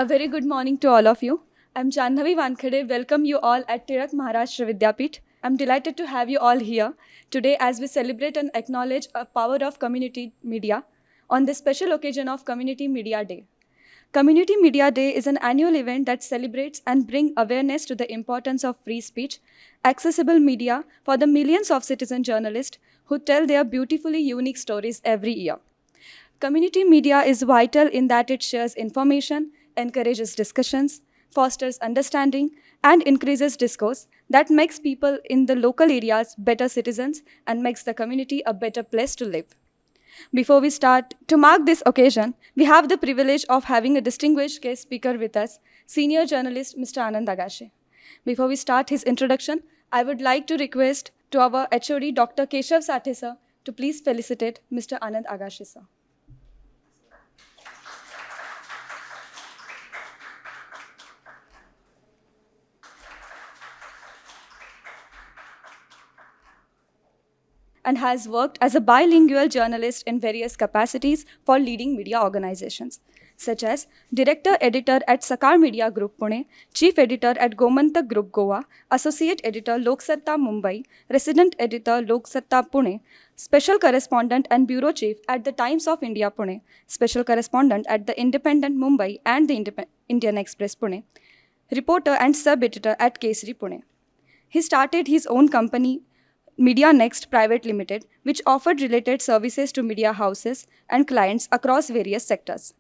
A very good morning to all of you. I'm Janhavi Wankhede. Welcome you all at Tirak Maharashtra Vidyapith. I'm delighted to have you all here today as we celebrate and acknowledge the power of community media on this special occasion of Community Media Day. Community Media Day is an annual event that celebrates and brings awareness to the importance of free speech, accessible media for the millions of citizen journalists who tell their beautifully unique stories every year. Community media is vital in that it shares information, encourages discussions, fosters understanding, and increases discourse that makes people in the local areas better citizens and makes the community a better place to live. Before we start, to mark this occasion, we have the privilege of having a distinguished guest speaker with us, senior journalist Mr. Anand Agashe. Before we start his introduction, I would like to request to our HOD Dr. Keshav Sathe sir to please felicitate Mr. Anand Agashe sir. And has worked as a bilingual journalist in various capacities for leading media organizations, such as Director Editor at Sakar Media Group Pune, Chief Editor at Gomantak Group Goa, Associate Editor Lok Satta Mumbai, Resident Editor Lok Satta Pune, Special Correspondent and Bureau Chief at the Times of India Pune, Special Correspondent at the Independent Mumbai and the Indian Express Pune, Reporter and Sub-Editor at Kesari Pune. He started his own company, Media Next Private Limited, which offered related services to media houses and clients across various sectors.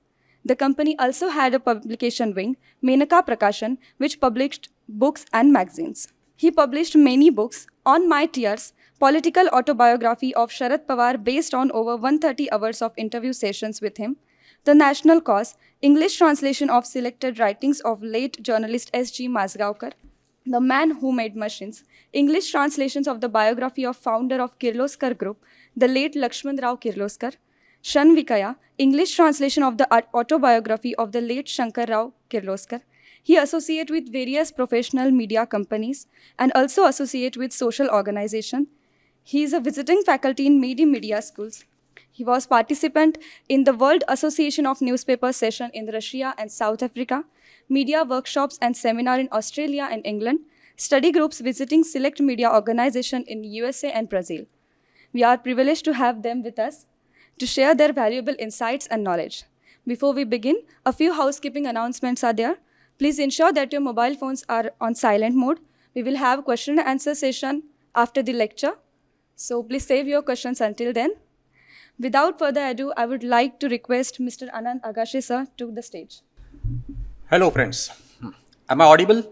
The company also had a publication wing, Menaka Prakashan, which published books and magazines. He published many books: On My Tears, political autobiography of Sharad Pawar based on over 130 hours of interview sessions with him, The National Cause, English translation of selected writings of late journalist S.G. Mazgaonkar, The Man Who Made Machines, English translations of the biography of founder of Kirloskar Group, the late Lakshman Rao Kirloskar, Shanvikaya, English translation of the autobiography of the late Shankar Rao Kirloskar. He associates with various professional media companies and also associates with social organizations. He is a visiting faculty in many media schools. He was participant in the World Association of Newspapers session in Russia and South Africa, media workshops and seminar in Australia and England, study groups visiting select media organizations in USA and Brazil. We are privileged to have them with us to share their valuable insights and knowledge. Before we begin, a few housekeeping announcements are there. Please ensure that your mobile phones are on silent mode. We will have question and answer session after the lecture, so please save your questions until then. Without further ado, I would like to request Mr. Anand Agashe sir to the stage. Hello friends, am I audible?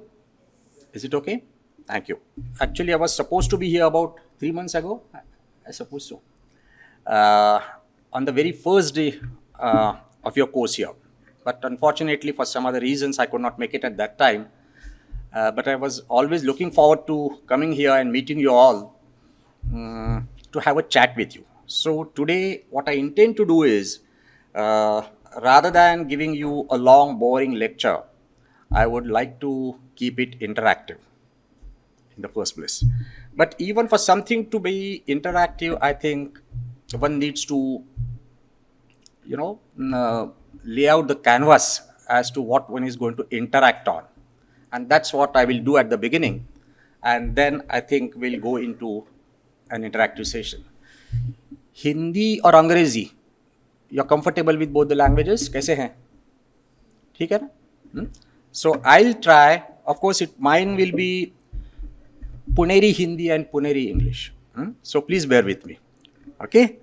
Is it okay? Thank you. Actually, I was supposed to be here about 3 months ago, I suppose so, on the very first day of your course here. But unfortunately, for some other reasons, I could not make it at that time. But I was always looking forward to coming here and meeting you all to have a chat with you. So today, what I intend to do is, rather than giving you a long, boring lecture, I would like to keep it interactive in the first place. But even for something to be interactive, I think one needs to, lay out the canvas as to what one is going to interact on. And that's what I will do at the beginning. And then I think we'll go into an interactive session. Hindi or Angrezi? You're comfortable with both the languages? कैसे हैं? ठीक है ना? So I'll try. Of course, mine will be Puneri Hindi and Puneri English. So please bear with me. Okay.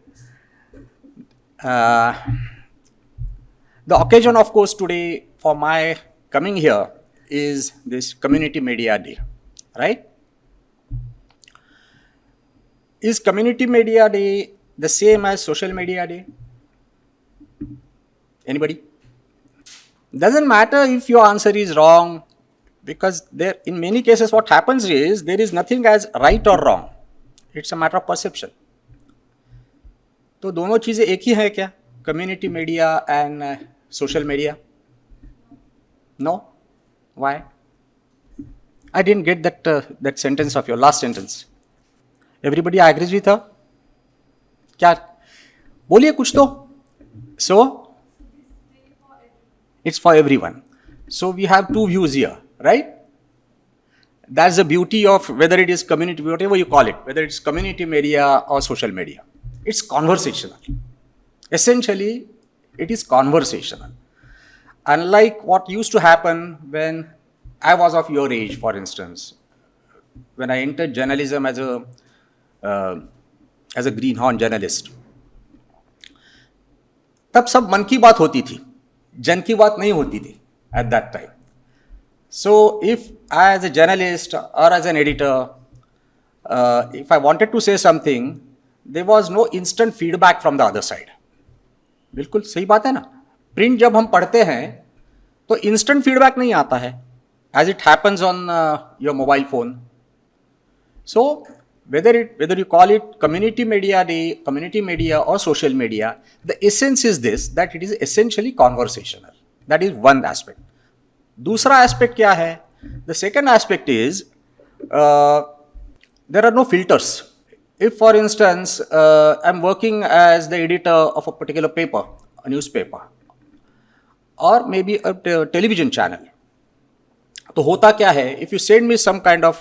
The occasion, of course, today for my coming here is this Community Media Day, right? Is Community Media Day the same as Social Media Day? Anybody? Doesn't matter if your answer is wrong, because there, in many cases, what happens is there is nothing as right or wrong. It's a matter of perception. तो दोनों चीजें एक ही है क्या? Community media and social media? No? Why? I didn't get that sentence of your last sentence. Everybody agrees with her? क्या? बोलिए कुछ तो. So it's for everyone. So we have two views here, right? That's the beauty of whether it is community, whatever you call it, whether it's community media or social media. It's conversational. Essentially, it is conversational. Unlike what used to happen when I was of your age, for instance, when I entered journalism uh, as a greenhorn journalist, तब सब मन की बात होती थी, जन की बात नहीं होती थी at that time. So if I, as a journalist or as an editor, if I wanted to say something, there was no instant feedback from the other side. बिल्कुल सही बात है ना. प्रिंट जब हम पढ़ते हैं तो इंस्टेंट फीडबैक नहीं आता है, as it happens on your mobile phone. So whether you call it community media or social media, the essence is this, that it is essentially conversational. That is one aspect. दूसरा aspect क्या है? The second aspect is there are no filters. If, for instance, I'm working as the editor of a particular paper, a newspaper, or maybe a television channel, तो होता क्या है? If you send me some kind of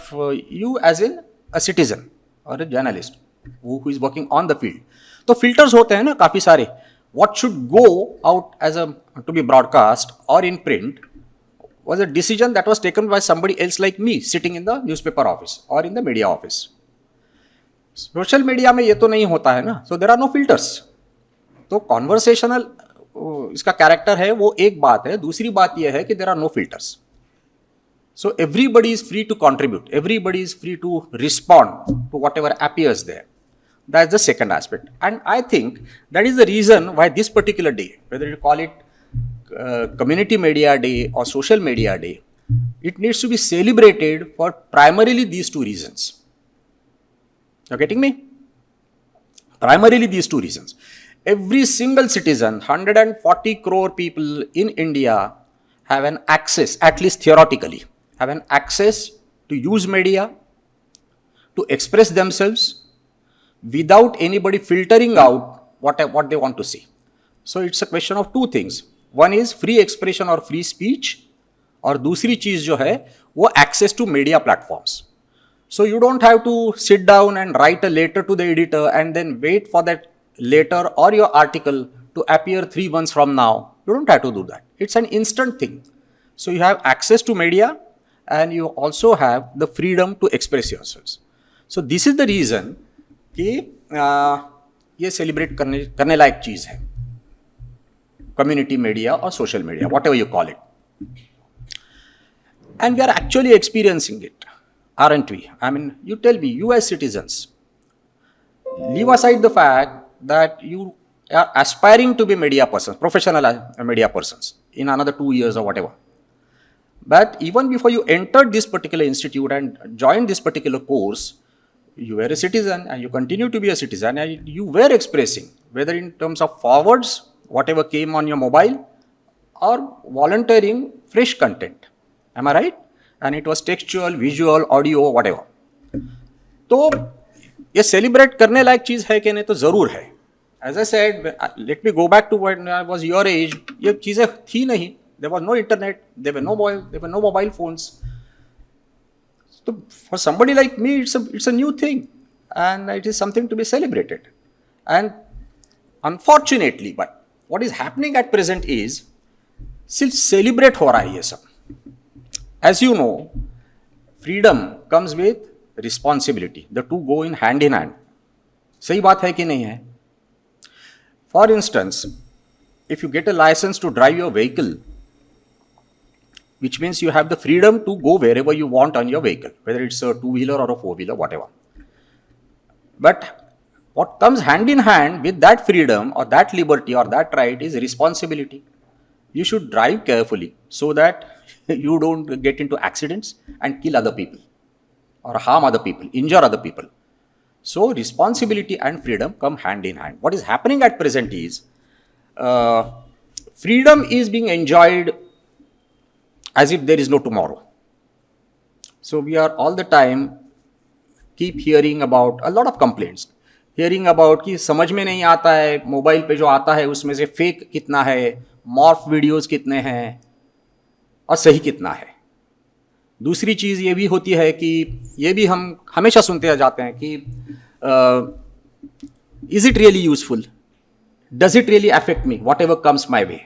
you as in a citizen or a journalist who is working on the field, तो filters होते हैं ना काफी सारे. What should go out as to be broadcast or in print was a decision that was taken by somebody else like me sitting in the newspaper office or in the media office. Social media में ये तो नहीं होता है ना. सो देर are no filters. तो conversational इसका character है वो एक बात है. दूसरी बात ये है कि there are no filters. So everybody is free to contribute, everybody is free to respond to whatever appears there. That is the second aspect. And I think that is the reason why this particular day, whether you call it community media day or social media day, it needs to be celebrated for primarily these two reasons. You're getting me? Primarily these two reasons. Every single citizen, 140 crore people in India have an access, at least theoretically, have an access to use media, to express themselves, without anybody filtering out what they want to see. So it's a question of two things. One is free expression or free speech, और दूसरी चीज जो है वो access to media platforms. So you don't have to sit down and write a letter to the editor and then wait for that letter or your article to appear 3 months from now. You don't have to do that. It's an instant thing. So you have access to media and you also have the freedom to express yourselves. So this is the reason कि ये celebrate करने लायक चीज है, community media और social media, whatever you call it. And we are actually experiencing it, aren't we? I mean, you tell me, you as citizens, leave aside the fact that you are aspiring to be media persons, professional media persons in another 2 years or whatever. But even before you entered this particular institute and joined this particular course, you were a citizen and you continue to be a citizen, and you were expressing, whether in terms of forwards, whatever came on your mobile, or volunteering fresh content. Am I right? And it was textual, visual, audio, whatever. तो ये celebrate करने लायक चीज है कि नहीं? तो जरूर है. As I said, let me go back to when I was your age. ये चीजें थी नहीं. There was no internet. There were no mobile phones. So for somebody like me, it's a new thing, and it is something to be celebrated. And unfortunately, but what is happening at present is सिर्फ celebrate हो रहा है ये सब. As you know, freedom comes with responsibility. The two go in hand. सही बात है कि नहीं है? For instance, if you get a license to drive your vehicle, which means you have the freedom to go wherever you want on your vehicle, whether it's a two-wheeler or a four-wheeler, whatever. But what comes hand in hand with that freedom or that liberty or that right is responsibility. You should drive carefully so that you don't get into accidents and kill other people or harm other people, injure other people. So responsibility and freedom come hand in hand. What is happening at present is freedom is being enjoyed as if there is no tomorrow. So we are all the time keep hearing about a lot of complaints, hearing about कि समझ में नहीं आता है, mobile पे जो आता है उसमें से फेक कितना है, मॉर्फ वीडियोस कितने हैं. और सही कितना है। दूसरी चीज़ ये भी होती है कि ये भी हम हमेशा सुनते जाते हैं कि is it really useful, does it really affect me, whatever comes my way,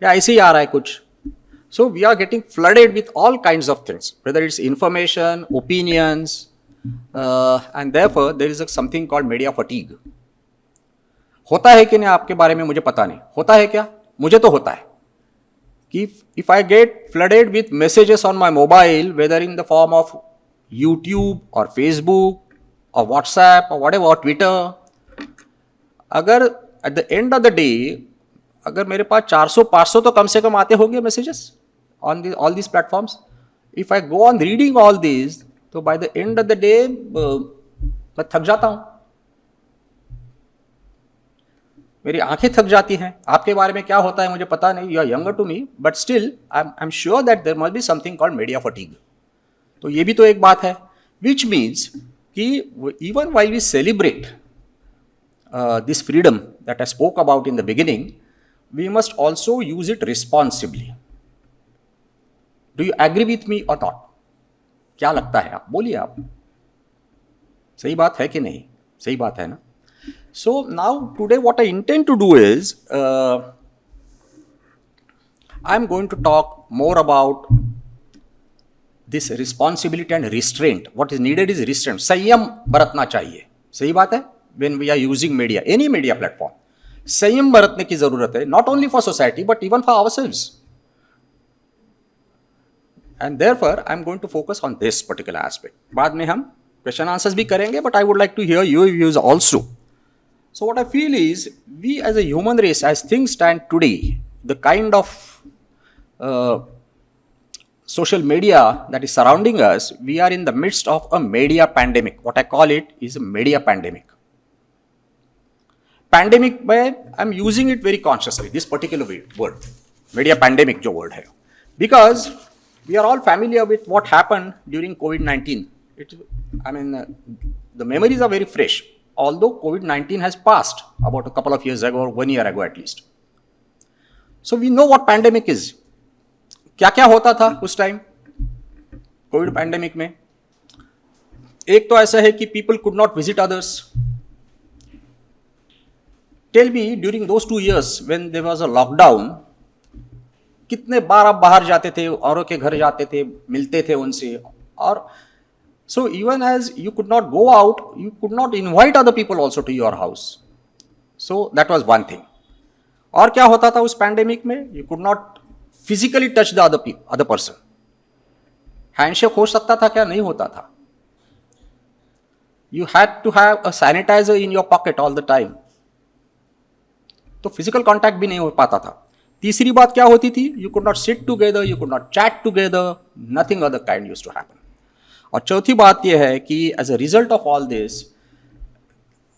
या ऐसे ही आ रहा है कुछ। So we are getting flooded with all kinds of things, whether it's information, opinions, and therefore there is something called media fatigue. होता है कि नहीं आपके बारे में मुझे पता नहीं, होता है क्या? मुझे तो होता है कि if I get flooded with messages on my mobile, whether in the form of YouTube or Facebook or WhatsApp or whatever, or Twitter, अगर at the end of the day अगर मेरे पास 400-500 तो कम से कम आते होंगे messages on all these platforms. If I go on reading all these, तो by the end of the day मैं थक जाता हूँ, मेरी आंखें थक जाती हैं। आपके बारे में क्या होता है मुझे पता नहीं, you are younger to me, but still I am sure that there must be something called media fatigue. तो ये भी तो एक बात है, विच मीन्स कि even while we celebrate this freedom that I spoke about in the beginning, we must also use it responsibly. Do you agree with me or not? क्या लगता है, आप बोलिए। आप सही बात है कि नहीं? सही बात है ना? So now today what I intend to do is I'm going to talk more about this responsibility and restraint. What is needed is restraint. संयम बरतना चाहिए। सही बात है। When we are using media, any media platform, संयम बरतने की जरूरत है, not only for society but even for ourselves. And therefore I'm going to focus on this particular aspect. बाद में हम question answers भी करेंगे, but I would like to hear your views also. So what I feel is, we as a human race, as things stand today, the kind of social media that is surrounding us, we are in the midst of a media pandemic. What I call it is a media pandemic. Pandemic, I'm using it very consciously, this particular word, media pandemic जो word है, because we are all familiar with what happened during COVID-19. The memories are very fresh. Although COVID-19 has passed about a couple of years ago or 1 year ago at least. So we know what pandemic is. क्या क्या होता था उस time Covid pandemic में? एक तो ऐसा है कि people could not visit others. Tell me, during those 2 years when there was a lockdown, कितने बार आप बाहर जाते थे, औरों के घर जाते थे, मिलते थे उनसे, और so even as you could not go out, you could not invite other people also to your house. So that was one thing. और क्या होता था उस पैंडेमिक में? You could not physically touch the other person. Handshake हो सकता था क्या? नहीं होता था. You had to have a sanitizer in your pocket all the time. तो फिजिकल कांटेक्ट भी नहीं हो पाता था। तीसरी बात क्या होती थी? You could not sit together, you could not chat together, nothing other kind used to happen. और चौथी बात यह है कि as a result of all this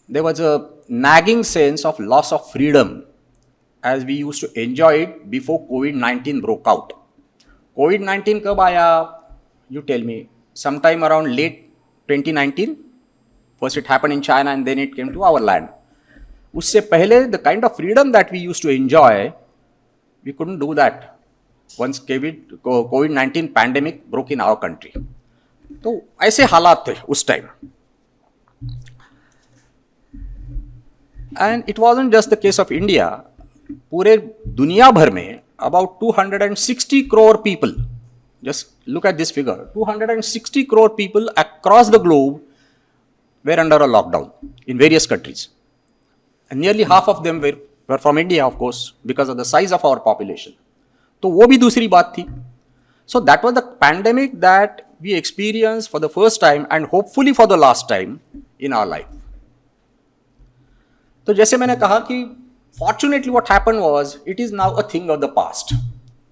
there was a nagging sense of loss of freedom as we used to enjoy it before COVID-19 broke out. COVID-19 कब आया? You tell me. Sometime around late 2019. First it happened in China and then it came to our land. उससे पहले the kind of freedom that we used to enjoy, we couldn't do that once COVID-19 pandemic broke in our country. तो ऐसे हालात थे उस time. And it wasn't just the case of India, पूरे दुनिया भर में about 260 crore people, just look at this figure, 260 crore people across the globe were under a lockdown in various countries, and nearly half of them were from India of course because of the size of our population. तो वो भी दूसरी बात थी। So that was the pandemic that we experienced for the first time and hopefully for the last time in our life. तो जैसे मैंने कहा कि fortunately what happened was it is now a thing of the past.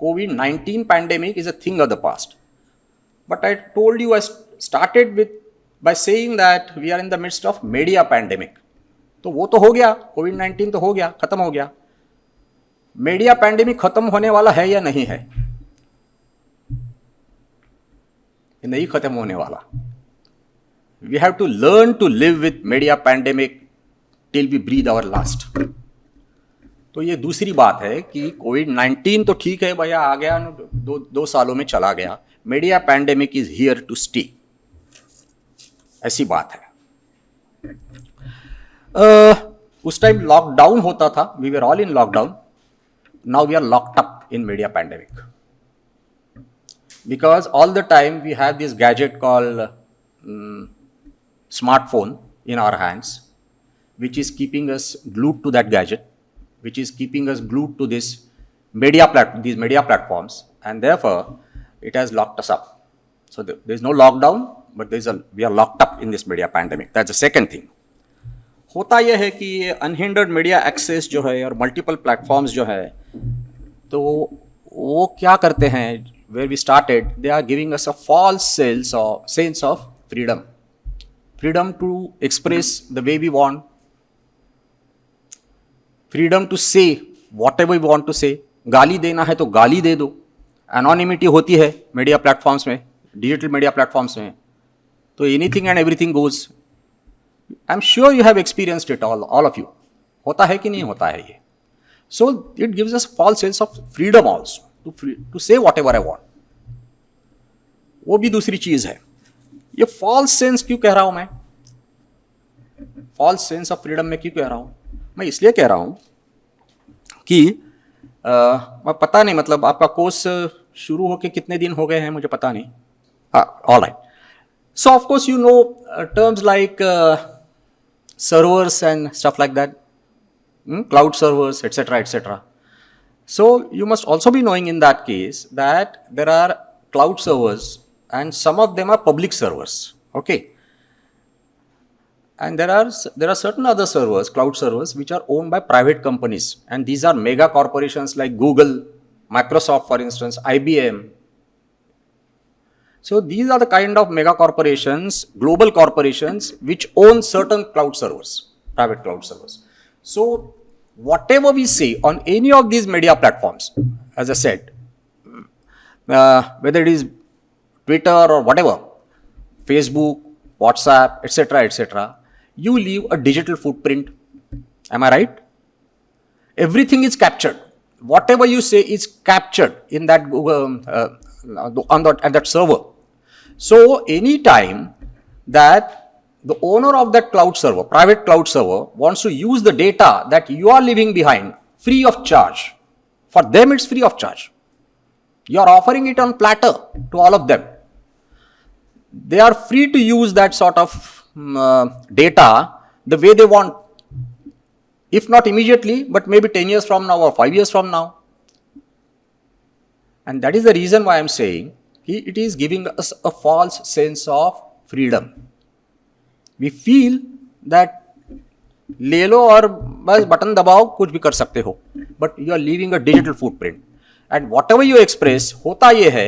COVID-19 pandemic is a thing of the past. But I told you, I started by saying that we are in the midst of media pandemic. तो वो तो हो गया, COVID-19 तो हो गया, खत्म हो गया। मीडिया पैंडेमिक खत्म होने वाला है या नहीं है? नहीं खत्म होने वाला। We have to learn to live with media pandemic till we breathe our last. तो ये दूसरी बात है कि कोविड-19 तो ठीक है भैया, आ गया, दो सालों में चला गया। Media pandemic is here to stay, ऐसी बात है। उस टाइम लॉकडाउन होता था, we were all in lockdown, now we are locked up in media pandemic, because all the time we have this gadget called smartphone in our hands, which is keeping us glued to that gadget, which is keeping us glued to these media platforms, and therefore it has locked us up. So there is no lockdown, but we are locked up in this media pandemic. That's the second thing. होता यह है कि unhindered media access जो है और multiple platforms जो है, तो वो क्या करते हैं, where we started, they are giving us a false sense of freedom to express the way we want, freedom to say whatever we want to say. गाली देना है तो गाली दे दो, एनोनिमिटी होती है मीडिया प्लेटफॉर्म्स में, डिजिटल मीडिया प्लेटफॉर्म्स में, तो anything and everything goes. I am sure you have experienced it, all of you. होता है कि नहीं होता है ये? So it gives us false sense of freedom also to say whatever I want. वो भी दूसरी चीज है। ये फॉल्स सेंस क्यों कह रहा हूं मैं, फॉल्स सेंस ऑफ फ्रीडम में क्यों कह रहा हूं? मैं इसलिए कह रहा हूं कि मैं पता नहीं, मतलब आपका कोर्स शुरू होके कितने दिन हो गए हैं मुझे पता नहीं। All right, so of course you know terms like servers and stuff like that, cloud servers, etc. So you must also be knowing in that case that there are cloud servers and some of them are public servers, okay, and there are certain other servers, cloud servers, which are owned by private companies, and these are mega corporations like Google, Microsoft, for instance, IBM. So these are the kind of mega corporations, global corporations, which own certain cloud servers, private cloud servers. So whatever we say on any of these media platforms, as I said, whether it is Twitter or whatever, Facebook, WhatsApp, etc., you leave a digital footprint. Am I right? Everything is captured. Whatever you say is captured in that at that server. So anytime that the owner of that cloud server, private cloud server, wants to use the data that you are leaving behind free of charge, for them it's free of charge. You are offering it on platter to all of them. They are free to use that sort of data the way they want, if not immediately, but maybe 10 years from now or 5 years from now. And that is the reason why I am saying it is giving us a false sense of freedom. We feel that ले लो और बस button दबाओ, कुछ भी कर सकते हो, but you are leaving a digital footprint. And whatever you express, होता ये है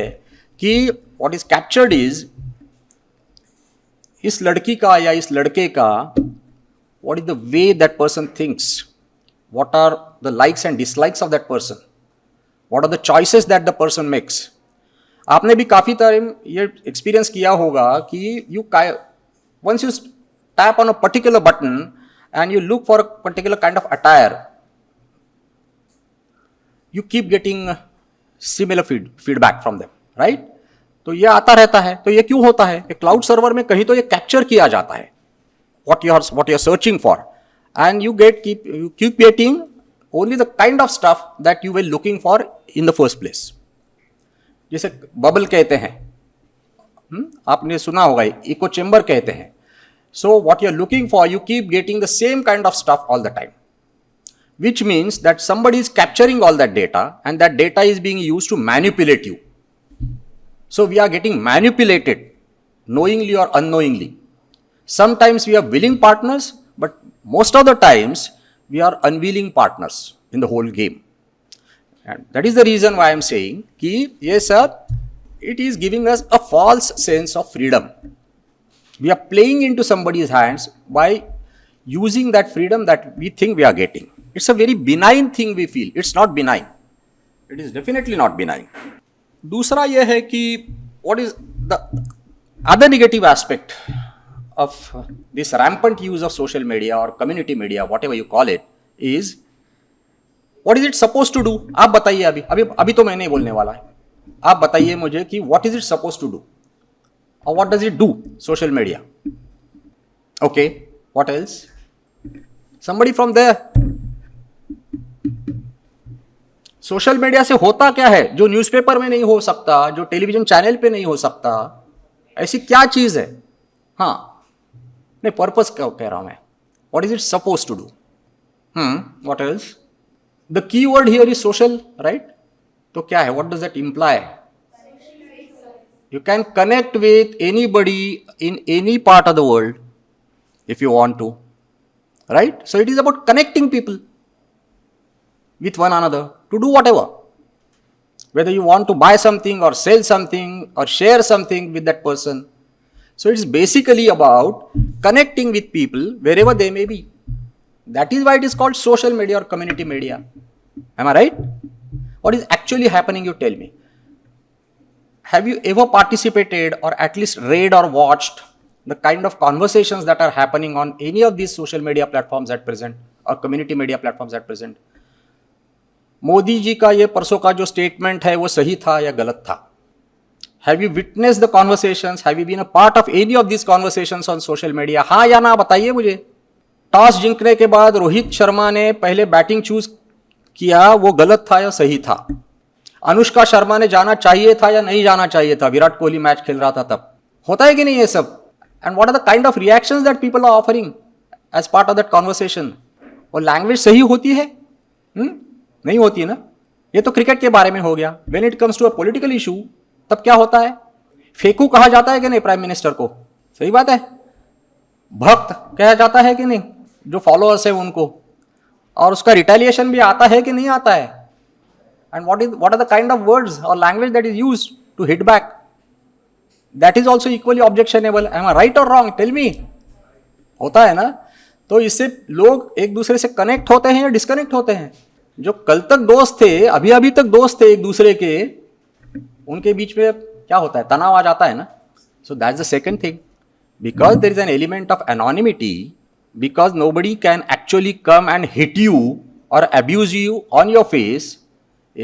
कि what is captured is इस लड़की का या इस लड़के का, what is the way that person thinks, what are the likes and dislikes of that person, what are the choices that the person makes. आपने भी काफी टाइम ये एक्सपीरियंस किया होगा कि once you tap on a particular button and you look for a particular kind of attire, you keep getting similar feedback from them, right? तो ये आता रहता है। तो ये क्यों होता है? क्लाउड सर्वर में कहीं तो ये कैप्चर किया जाता है what you are searching for, and you keep getting only the kind of stuff that you were looking for in the first place. जैसे बबल कहते हैं, आपने सुना होगा, इको चेम्बर कहते हैं. So what you're looking for, you keep getting the same kind of stuff all the time, which means that somebody is capturing all that data and that data is being used to manipulate you. So we are getting manipulated knowingly or unknowingly. Sometimes we are willing partners, but most of the times we are unwilling partners in the whole game. And that is the reason why I am saying ki, yes sir, it is giving us a false sense of freedom. We are playing into somebody's hands by using that freedom that we think we are getting. It's a very benign thing we feel. It's not benign. It is definitely not benign. दूसरा यह है कि what is the other negative aspect of this rampant use of social media or community media, whatever you call it, is what is it suppose to do? आप बताइए। अभी अभी अभी तो मैं नहीं बोलने वाला है, आप बताइए मुझे कि what is it suppose to do और what does it do? Social media. Okay, what else? Somebody from there. Social media से होता क्या है जो न्यूज़पेपर में नहीं हो सकता, जो टेलीविजन चैनल पे नहीं हो सकता? ऐसी क्या चीज है? हाँ, नहीं, पर्पस क्या कह रहा हूं मैं, what is it suppose to do? What else? The key word here is social, right? तो क्या है, what does that imply? You can connect with anybody in any part of the world if you want to, right? So it is about connecting people with one another to do whatever. Whether you want to buy something or sell something or share something with that person. So it is basically about connecting with people wherever they may be. That is why it is called social media or community media. Am I right? What is actually happening, you tell me. Have you ever participated or at least read or watched the kind of conversations that are happening on any of these social media platforms at present or community media platforms at present? Modi ji का ये परसों का जो statement है वो सही था या गलत था? Have you witnessed the conversations? Have you been a part of any of these conversations on social media? हाँ या ना बताइए मुझे। टॉस जीतने के बाद रोहित शर्मा ने पहले बैटिंग चूज किया, वो गलत था या सही था? अनुष्का शर्मा ने जाना चाहिए था या नहीं जाना चाहिए था? विराट कोहली मैच खेल रहा था तब। होता है कि नहीं ये सब? And what are the kind of reactions that people are offering as part of that conversation? और लैंग्वेज सही होती है? नहीं होती है ना। ये तो क्रिकेट के बारे में हो गया। When it comes to a political issue, तब क्या होता है? फेकू कहा जाता है कि नहीं प्राइम मिनिस्टर को? सही बात है। भक्त कहा जाता है कि नहीं, जो फॉलोअर्स है उनको? और उसका रिटेलिएशन भी आता है कि नहीं आता है? And what are the kind of words or language that is used to hit back? That is also equally objectionable. Am I right or wrong? Tell me. होता है ना। तो इससे लोग एक दूसरे से कनेक्ट होते हैं या डिस्कनेक्ट होते हैं? जो कल तक दोस्त थे, अभी अभी तक दोस्त थे एक दूसरे के, उनके बीच में क्या होता है? तनाव आ जाता है ना। So that's the second thing, because there is an element of anonymity, because nobody can actually come and hit you और abuse you on your face.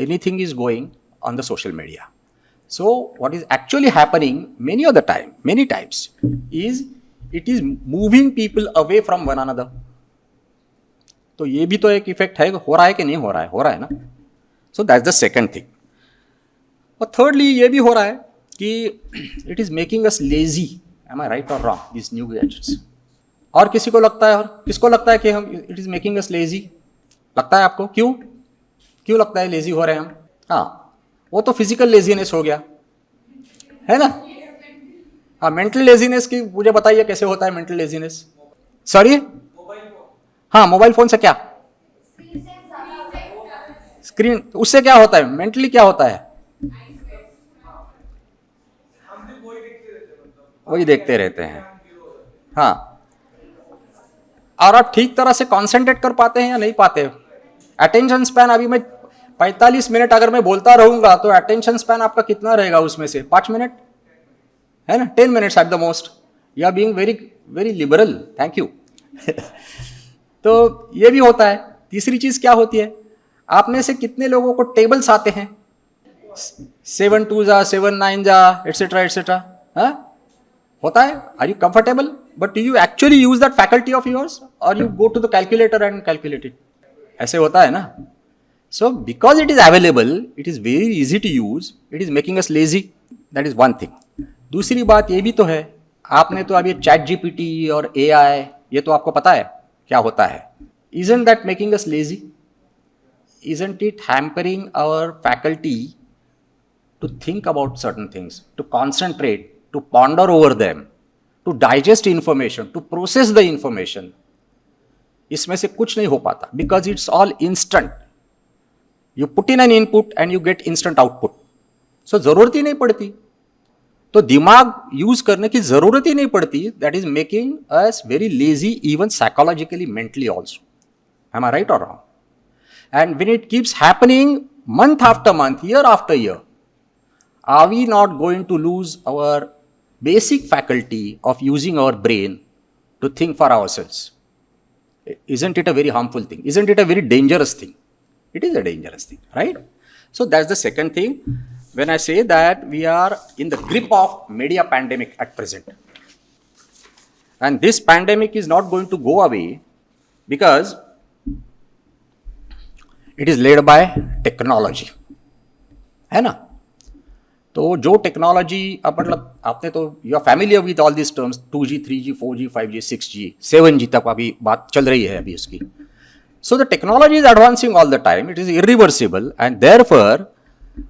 Anything is going on the social media. So what is actually happening many times is it is moving people away from one another. तो ये भी तो एक effect है, हो रहा है कि नहीं हो रहा है? हो रहा है ना। So that's the second thing. और thirdly ये भी हो रहा है कि it is making us lazy. Am I right or wrong? These new gadgets. और किसी को लगता है, और किसको लगता है कि हम it is making us lazy? लगता है आपको? क्यों लगता है लेजी हो रहे हैं हम? हाँ, वो तो फिजिकल लेजीनेस हो गया है ना। हाँ, मेंटल लेजीनेस की मुझे बताइए कैसे होता है मेंटल लेजीनेस? सॉरी, हाँ, मोबाइल फोन से क्या? स्क्रीन, उससे क्या होता है? मेंटली क्या होता है? वही देखते रहते हैं। हाँ, और आप ठीक तरह से कॉन्सेंट्रेट कर पाते हैं या नहीं पाते? अटेंशन स्पैन, अभी मैं 45 मिनट अगर मैं बोलता रहूंगा तो अटेंशन स्पैन आपका कितना रहेगा उसमें से? 5 मिनट है ना, 10 minutes at the most. You are being very very liberal, thank you. तो ये भी होता है। तीसरी चीज क्या होती है? आप में से कितने लोगों को टेबल्स आते हैं? 7 2 जा, 7 9 जा, एटसेट्रा एटसेट्रा। होता है? Are you comfortable? But do you actually use that faculty of yours और you go to the calculator and calculate it? ऐसे होता है ना। So because it is available, it is very easy to use, it is making us lazy. That is one thing. दूसरी बात ये भी तो है, आपने तो अभी चैट जीपीटी और एआई, ये तो आपको पता है क्या होता है। Isn't that making us lazy? Isn't it hampering our faculty to think about certain things, to concentrate, to ponder over them, to digest information, to process the information? इसमें से कुछ नहीं हो पाता, because it's all instant. You put in an input and you get instant output. So जरूरत ही नहीं पड़ती, तो दिमाग यूज करने की जरूरत ही नहीं पड़ती। That is making us very lazy, even psychologically, mentally also. Am I right और wrong? And when it keeps happening month after month, year after year, are we not going to lose our basic faculty of using our brain to think for ourselves? Isn't it a very harmful thing? Isn't it a very dangerous thing? It is a dangerous thing, right? So that's the second thing. When I say that we are in the grip of media pandemic at present, and this pandemic is not going to go away because it is led by technology, है ना? तो जो technology अब मतलब आपने तो you are familiar with all this terms 2G 3G 4G 5G 6G 7G तक अभी बात चल रही है अभी उसकी. So the technology is advancing all the time. It is irreversible, and therefore,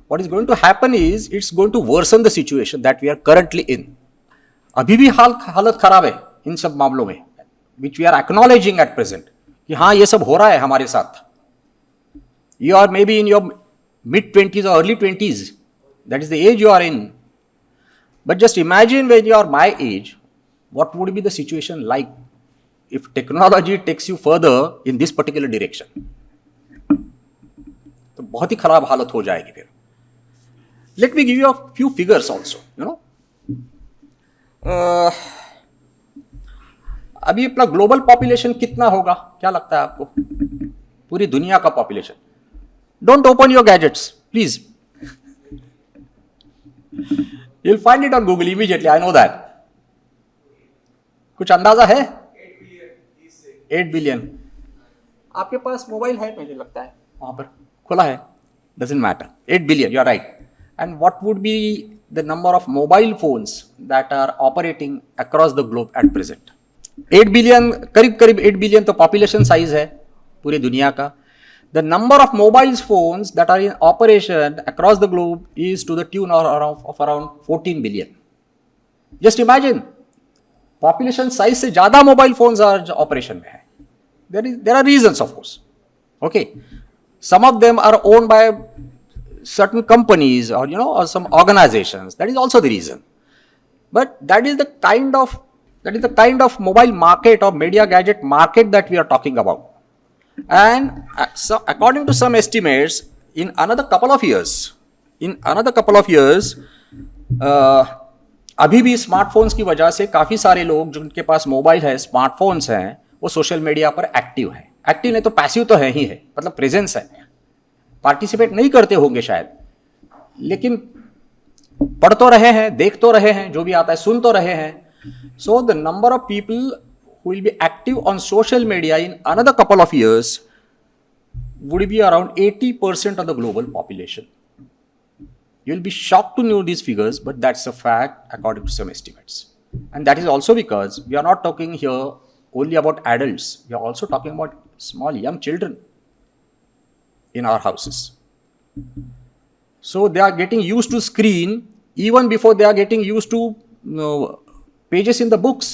what is going to happen is it's going to worsen the situation that we are currently in. अभी भी हालत खराब है इन सब मामलों में, which we are acknowledging at present, कि हाँ ये सब हो रहा है हमारे साथ. You are maybe in your mid-20s or early 20s. That is the age you are in. But just imagine when you are my age, what would be the situation like if technology takes you further in this particular direction. तो बहुत ही खराब हालत हो जाएगी फिर. Let me give you a few figures also, you know. अभी अपना global population कितना होगा, क्या लगता है आपको? पूरी दुनिया का population. Don't open your gadgets, please. You'll find it on Google immediately, I know that. कुछ अंदाजा है? 8 बिलियन. आपके पास मोबाइल है मुझे लगता है, वहां पर खुला है. Doesn't matter. 8 billion, you are right. And what would be the number of mobile phones that are operating across the globe at present? 8 billion, करीब 8 billion तो population size है पूरी दुनिया का. The number of mobile phones that are in operation across the globe is to the tune of around 14 billion. Just imagine, population size से ज़्यादा mobile phones are operation में है. There are reasons, of course. Okay, some of them are owned by certain companies or or some organizations. That is also the reason. But that is the kind of mobile market or media gadget market that we are talking about. And so according to some estimates, in another couple of years, अभी भी smartphones की वजह से काफ़ी सारे लोग जिनके पास mobile है, स्मार्टफोन्स हैं, वो सोशल मीडिया पर एक्टिव है. एक्टिव नहीं तो पैसिव तो है ही है, मतलब प्रेजेंस है. पार्टिसिपेट नहीं करते होंगे शायद, लेकिन पढ़ तो रहे हैं, देख तो रहे हैं, जो भी आता है सुन तो रहे हैं. So the number of people who will be active on social media in another couple of years would be around 80% of the global population. You will be shocked to know these figures, but that's a fact according to some estimates. And that is also because we are not talking here only about adults. We are also talking about small young children in our houses. So they are getting used to screen even before they are getting used to pages in the books.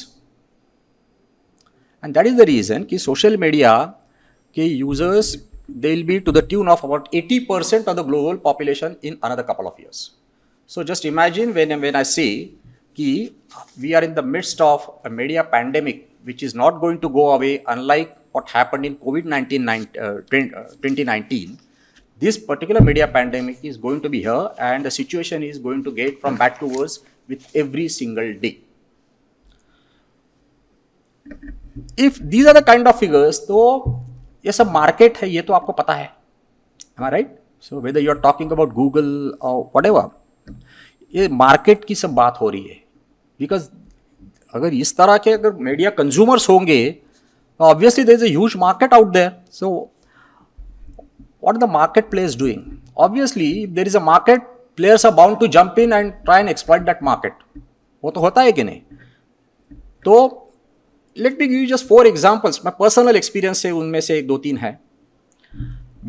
And that is the reason कि social media के users they will be to the tune of about 80% of the global population in another couple of years. So just imagine when I say कि we are in the midst of a media pandemic which is not going to go away, unlike what happened in COVID-19 2019. This particular media pandemic is going to be here, and the situation is going to get from bad to worse with every single day. If these are the kind of figures, तो ये सब market है, ये तो आपको पता है. Am I right? So whether you are talking about Google or whatever, ये मार्केट की सब बात हो रही है. Because अगर इस तरह के अगर मीडिया कंज्यूमर्स होंगे, obviously there is a huge market out there. So what are the marketplace doing? Obviously, if there is a market, players are bound to jump in and try and exploit that market. वो तो होता है कि नहीं? तो let me give you just 4 examples. My personal experience से उनमें से 2-3 है.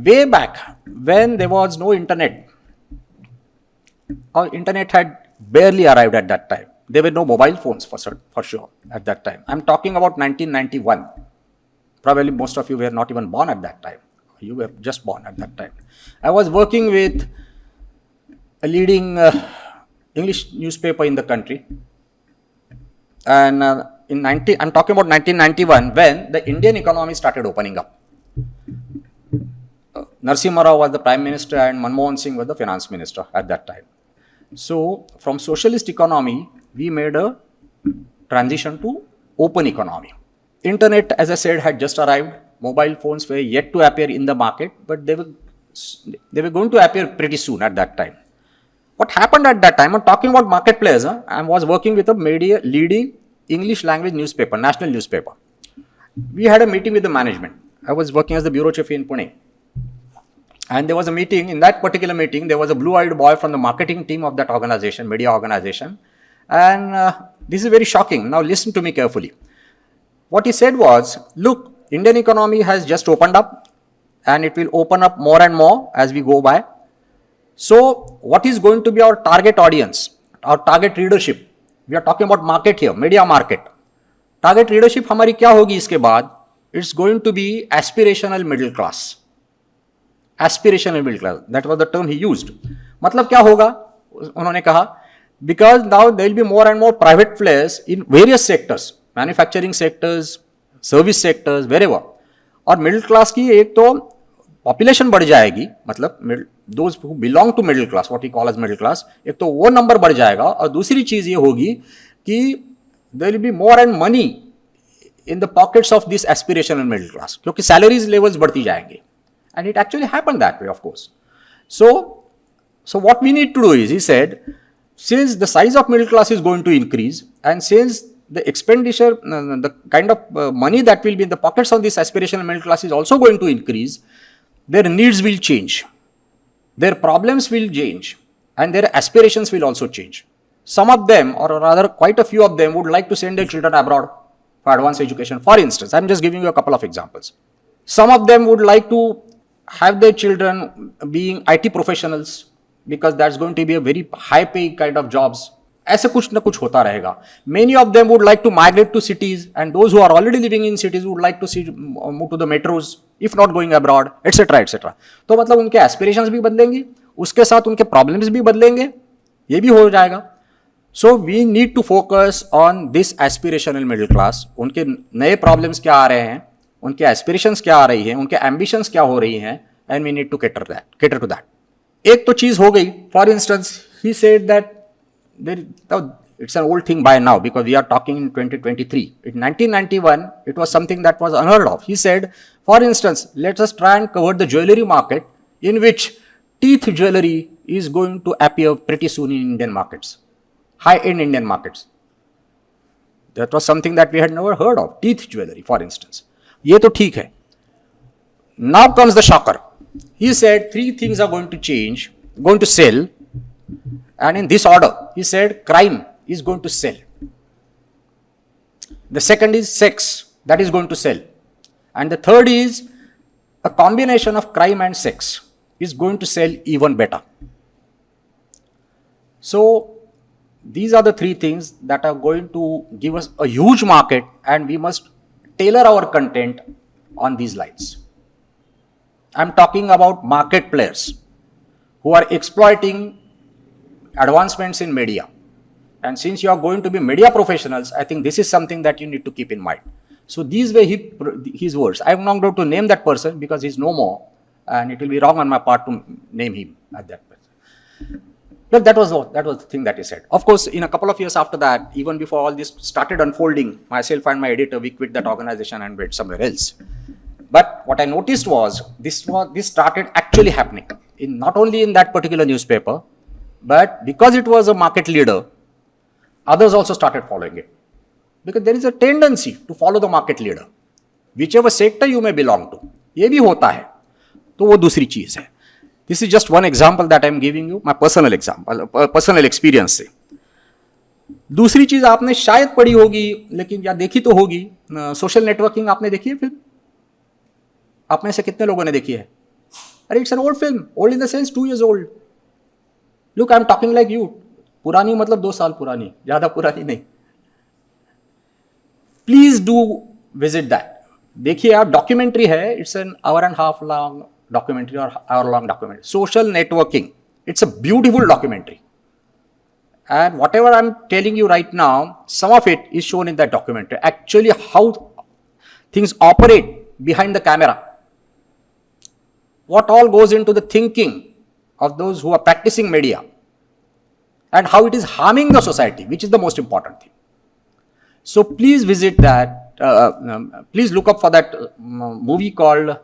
Way back when there was no internet, or internet had barely arrived at that time. There were no mobile phones for sure at that time. I'm talking about 1991. Probably most of you were not even born at that time. You were just born at that time. I was working with a leading English newspaper in the country, and I'm talking about 1991 when the Indian economy started opening up. Narasimha Rao was the Prime Minister and Manmohan Singh was the Finance Minister at that time. So from socialist economy, we made a transition to open economy. Internet, as I said, had just arrived. Mobile phones were yet to appear in the market, but they were They were going to appear pretty soon at that time. What happened at that time, I'm talking about market players. I was working with a leading English language newspaper, national newspaper. We had a meeting with the management. I was working as the bureau chief in Pune. And there was a meeting. In that particular meeting, there was a blue-eyed boy from the marketing team of that organization, media organization. And this is very shocking. Now listen to me carefully. What he said was, look, Indian economy has just opened up and it will open up more and more as we go by. So what is going to be our target audience, our target readership? We are talking about market here, media market. Target readership हमारी क्या होगी इसके बाद? It's going to be aspirational middle class. Aspirational middle class. That was the term he used. मतलब क्या होगा? उन्होंने कहा, because now there will be more and more private players in various sectors, manufacturing sectors, service sectors, wherever. और middle class की एक तो population बढ़ जाएगी, मतलब those who belong to middle class, what we call as middle class, एक तो वो नंबर बढ़ जाएगा और दूसरी चीज ये होगी कि there will be more and money in the pockets of this aspirational middle class, क्योंकि सैलरीज लेवल्स बढ़ती जाएंगे. And it actually happened that way, of course. So what we need to do is, he said, since the size of middle class is going to increase and since the expenditure, the kind of money that will be in the pockets of this aspirational middle class is also going to increase, their needs will change, their problems will change, and their aspirations will also change. Some of them, or rather quite a few of them, would like to send their children abroad for advanced education. For instance, I'm just giving you a couple of examples. Some of them would like to have their children being IT professionals because that's going to be a very high paying kind of jobs. ऐसे कुछ ना कुछ होता रहेगा. Many of them would like to migrate to cities, and those who are already living in cities would like to move to the metros, if not going abroad, etc. etc. तो मतलब उनके aspirations भी बदलेंगे, उसके साथ उनके problems भी बदलेंगे, ये भी हो जाएगा. So we need to focus on this aspirational middle class. उनके नए problems क्या आ रहे हैं, उनके aspirations क्या आ रही हैं, उनके ambitions क्या हो रही हैं, and we need to cater to that. एक तो चीज हो गई. For instance, he said that it's an old thing by now because we are talking in 2023. In 1991, it was something that was unheard of. He said, for instance, let us try and cover the jewelry market, in which teeth jewelry is going to appear pretty soon in Indian markets, high-end Indian markets. That was something that we had never heard of, teeth jewelry, for instance. ये तो ठीक है. Now comes the shocker. He said 3 things are going to change, going to sell. And in this order, he said crime is going to sell. The second is sex, that is going to sell. And the third is a combination of crime and sex is going to sell even better. So these are the 3 things that are going to give us a huge market, and we must tailor our content on these lines. I'm talking about market players who are exploiting advancements in media. And since you are going to be media professionals, I think this is something that you need to keep in mind. So these were his words. I'm not going to name that person because he's no more, and it will be wrong on my part to name him at that person. But that was the thing that he said. Of course, in a couple of years after that, even before all this started unfolding, myself and my editor, we quit that organization and went somewhere else. But what I noticed was this started actually happening not only in that particular newspaper, but because it was a market leader, others also started following it. Because there is a tendency to follow the market leader, whichever sector you may belong to. ये भी होता है, तो वो दूसरी चीज है. This is just one example that I am giving you, my personal example, personal experience से. दूसरी चीज आपने शायद पढ़ी होगी, लेकिन या देखी तो होगी, सोशल नेटवर्किंग आपने देखी है फिल्म? आप में से कितने लोगों ने देखी है? अरे it's an old film, old in the sense 2 years old. Look, I'm talking like you. पुरानी मतलब 2 साल पुरानी, ज्यादा पुरानी नहीं. Please do visit that. देखिए आप, डॉक्यूमेंट्री है, it's an 1.5 hour long documentary or hour long documentary. Social networking. It's a beautiful documentary. And whatever I'm telling you right now, some of it is shown in that documentary. Actually, how things operate behind the camera. What all goes into the thinking of those who are practicing media, and how it is harming the society, which is the most important thing. So please visit that. Please look up for that movie called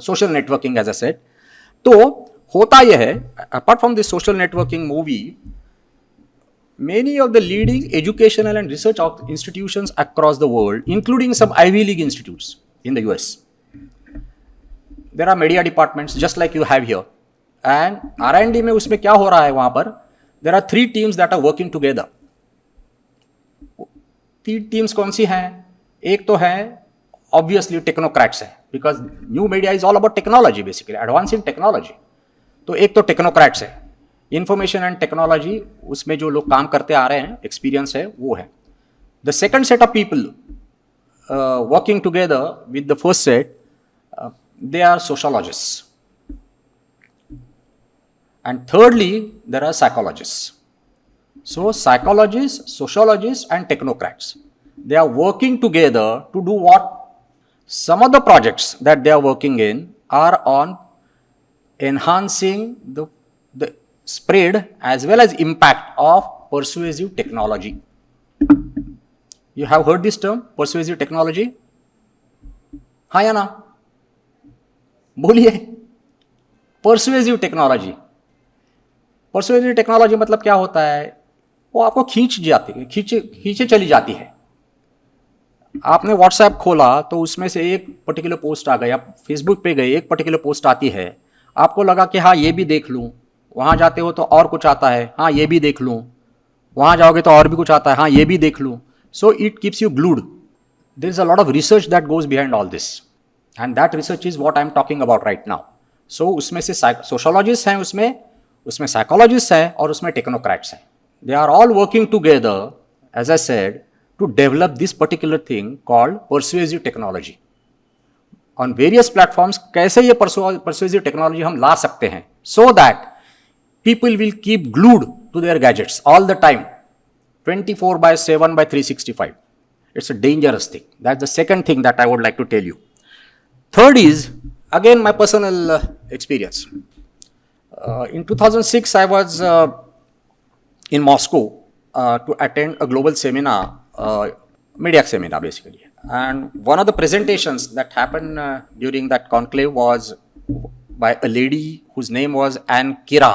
Social Networking, as I said. तो होता यह है, apart from this social networking movie, many of the leading educational and research institutions across the world, including some Ivy League institutes in the US, there are media departments just like you have here, and R&D में उसमें क्या हो रहा है वहां पर, there are 3 teams that are working together. 3 teams कौन सी हैं? एक तो है obviously technocrats है, because new media is all about technology, basically advancing technology. तो एक तो टेक्नोक्रेट्स है, इंफॉर्मेशन एंड टेक्नोलॉजी उसमें जो लोग काम करते आ रहे हैं, एक्सपीरियंस है वो है. The second set of people working together with the first set, they are sociologist, and thirdly there are psychologist. So psychologist, sociologist and technocrats, they are working together to do what? Some of the projects that they are working in are on enhancing the spread as well as impact of persuasive technology. You have heard this term, persuasive technology? हाँ या ना? बोलिए. Persuasive technology. Persuasive technology मतलब क्या होता है? वो आपको खींचे चली जाती है. आपने व्हाट्सएप खोला तो उसमें से एक पर्टिकुलर पोस्ट आ गई, आप फेसबुक पे गए, एक पर्टिकुलर पोस्ट आती है, आपको लगा कि हाँ ये भी देख लूँ, वहाँ जाते हो तो और कुछ आता है, हाँ ये भी देख लूँ, वहाँ जाओगे तो और भी कुछ आता है, हाँ ये भी देख लूँ. So it keeps you glued. There is a lot of research that goes behind all this, and that research is what I am talking about right now. So उसमें से सोशोलॉजिस्ट हैं, उसमें साइकोलॉजिस्ट हैं और उसमें टेक्नोक्रेट्स हैं. They are all working together, as I said, to develop this particular thing called persuasive technology. On various platforms, कैसे ये persuasive technology हम ला सकते हैं, so that people will keep glued to their gadgets all the time, 24/7 by 365. It's a dangerous thing. That's the second thing that I would like to tell you. Third is, again, my personal experience. In 2006, I was in Moscow to attend a global seminar, media seminar basically. And one of the presentations that happened during that conclave was by a lady whose name was Ann Kira.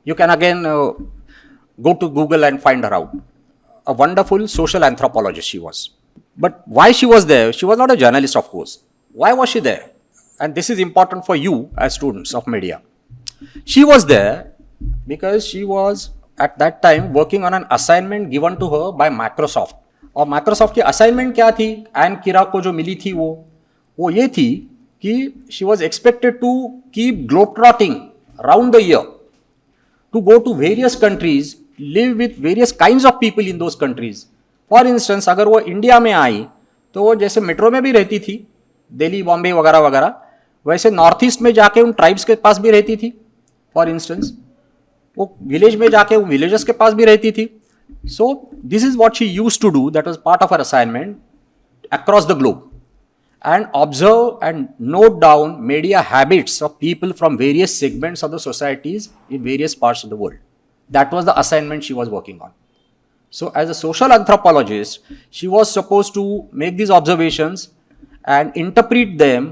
You can again go to Google and find her out. A wonderful social anthropologist she was. But why she was there? She was not a journalist, of course. Why was she there? And this is important for you as students of media. She was there because she was at that time working on an assignment given to her by Microsoft. और Microsoft की assignment क्या थी? N किरा को जो मिली थी वो ये थी कि she was expected to keep globetrotting around the year, to go to various countries, live with various kinds of people in those countries. For instance, अगर वो इंडिया में आई तो वो जैसे मेट्रो में भी रहती थी, दिल्ली, बॉम्बे वगैरह वगैरह, वैसे नॉर्थ ईस्ट में जाके उन ट्राइब्स के पास भी रहती थी. फॉर इंस्टेंस वो विलेज में जाके वो विलेजर्स के पास भी रहती थी. So this is what she used to do, that was part of her assignment across the globe, and observe and note down media habits of people from various segments of the societies in various parts of the world. That was the assignment she was working on. So as a social anthropologist, she was supposed to make these observations and interpret them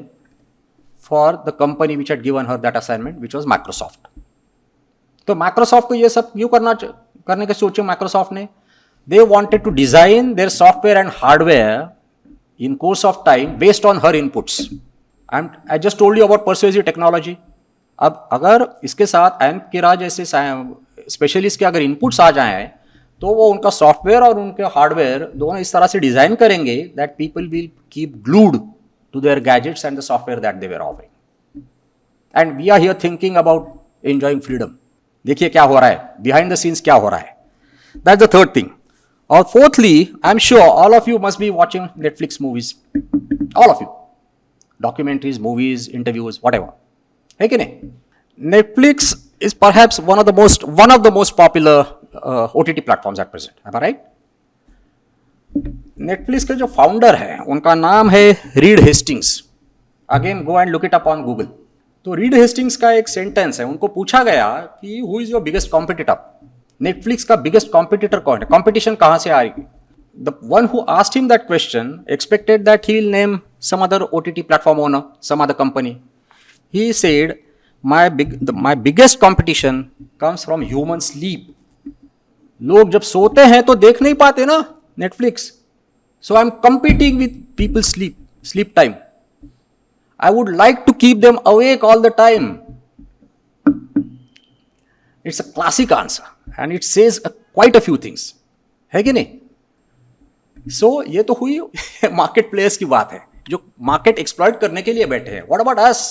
for the company which had given her that assignment, which was Microsoft. तो Microsoft को ये सब क्यों करने के सोचे Microsoft ने? They wanted to design their software and hardware in course of time based on her inputs. And I just told you about persuasive technology. अब अगर इसके साथ एन किरा जैसे स्पेशलिस्ट के अगर इनपुट्स आ जाएं तो वो उनका सॉफ्टवेयर और उनके हार्डवेयर दोनों इस तरह से डिजाइन करेंगे that people will keep glued to their gadgets and the software that they were offering. And we are here thinking about enjoying freedom. देखिए क्या हो रहा है, बिहाइंड द सीन्स क्या हो रहा है. That's the third thing. Or fourthly, I'm sure all of you must be watching Netflix movies. All of you. Documentaries, movies, interviews, whatever. है कि नहीं? Netflix is perhaps one of the most popular OTT platforms at present. Am I right? Netflix के जो founder है उनका नाम है Reed Hastings. Again go and look it up on Google. तो रीड हेस्टिंग्स का एक सेंटेंस है, उनको पूछा गया कि who is your biggest competitor. Netflix का बिगेस्ट कॉम्पिटिटर कौन है, कॉम्पिटिशन कहां से आ रही. The one who asked him that question expected that he will name some other OTT platform owner, some other company. He said my biggest competition comes from human sleep. लोग जब सोते हैं तो देख नहीं पाते ना Netflix. So I'm competing with people's sleep time. I would like to keep them awake all the time. It's a classic answer and it says quite a few things. है कि नहीं? So ये तो हुई मार्केट प्लेयर्स की बात है जो मार्केट एक्सप्लॉइट करने के लिए बैठे हैं. What about us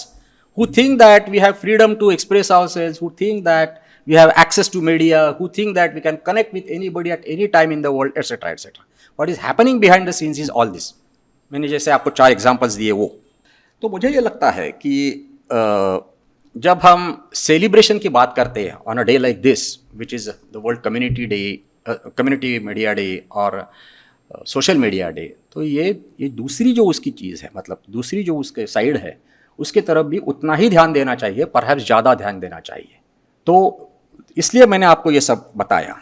who think that we have freedom to express ourselves, who think that we have access to media, who think that we can connect with anybody at any time in the world, etc. etc. What is happening behind the scenes is all this. मैंने जैसे आपको 4 examples दिए वो. तो मुझे ये लगता है कि जब हम सेलिब्रेशन की बात करते हैं on a day like this which is the world community day, community media day और सोशल मीडिया डे, तो ये दूसरी जो उसकी चीज़ है, मतलब दूसरी जो उसके साइड है उसके तरफ भी उतना ही ध्यान देना चाहिए, परहैप्स ज़्यादा ध्यान देना चाहिए. तो इसलिए मैंने आपको ये सब बताया.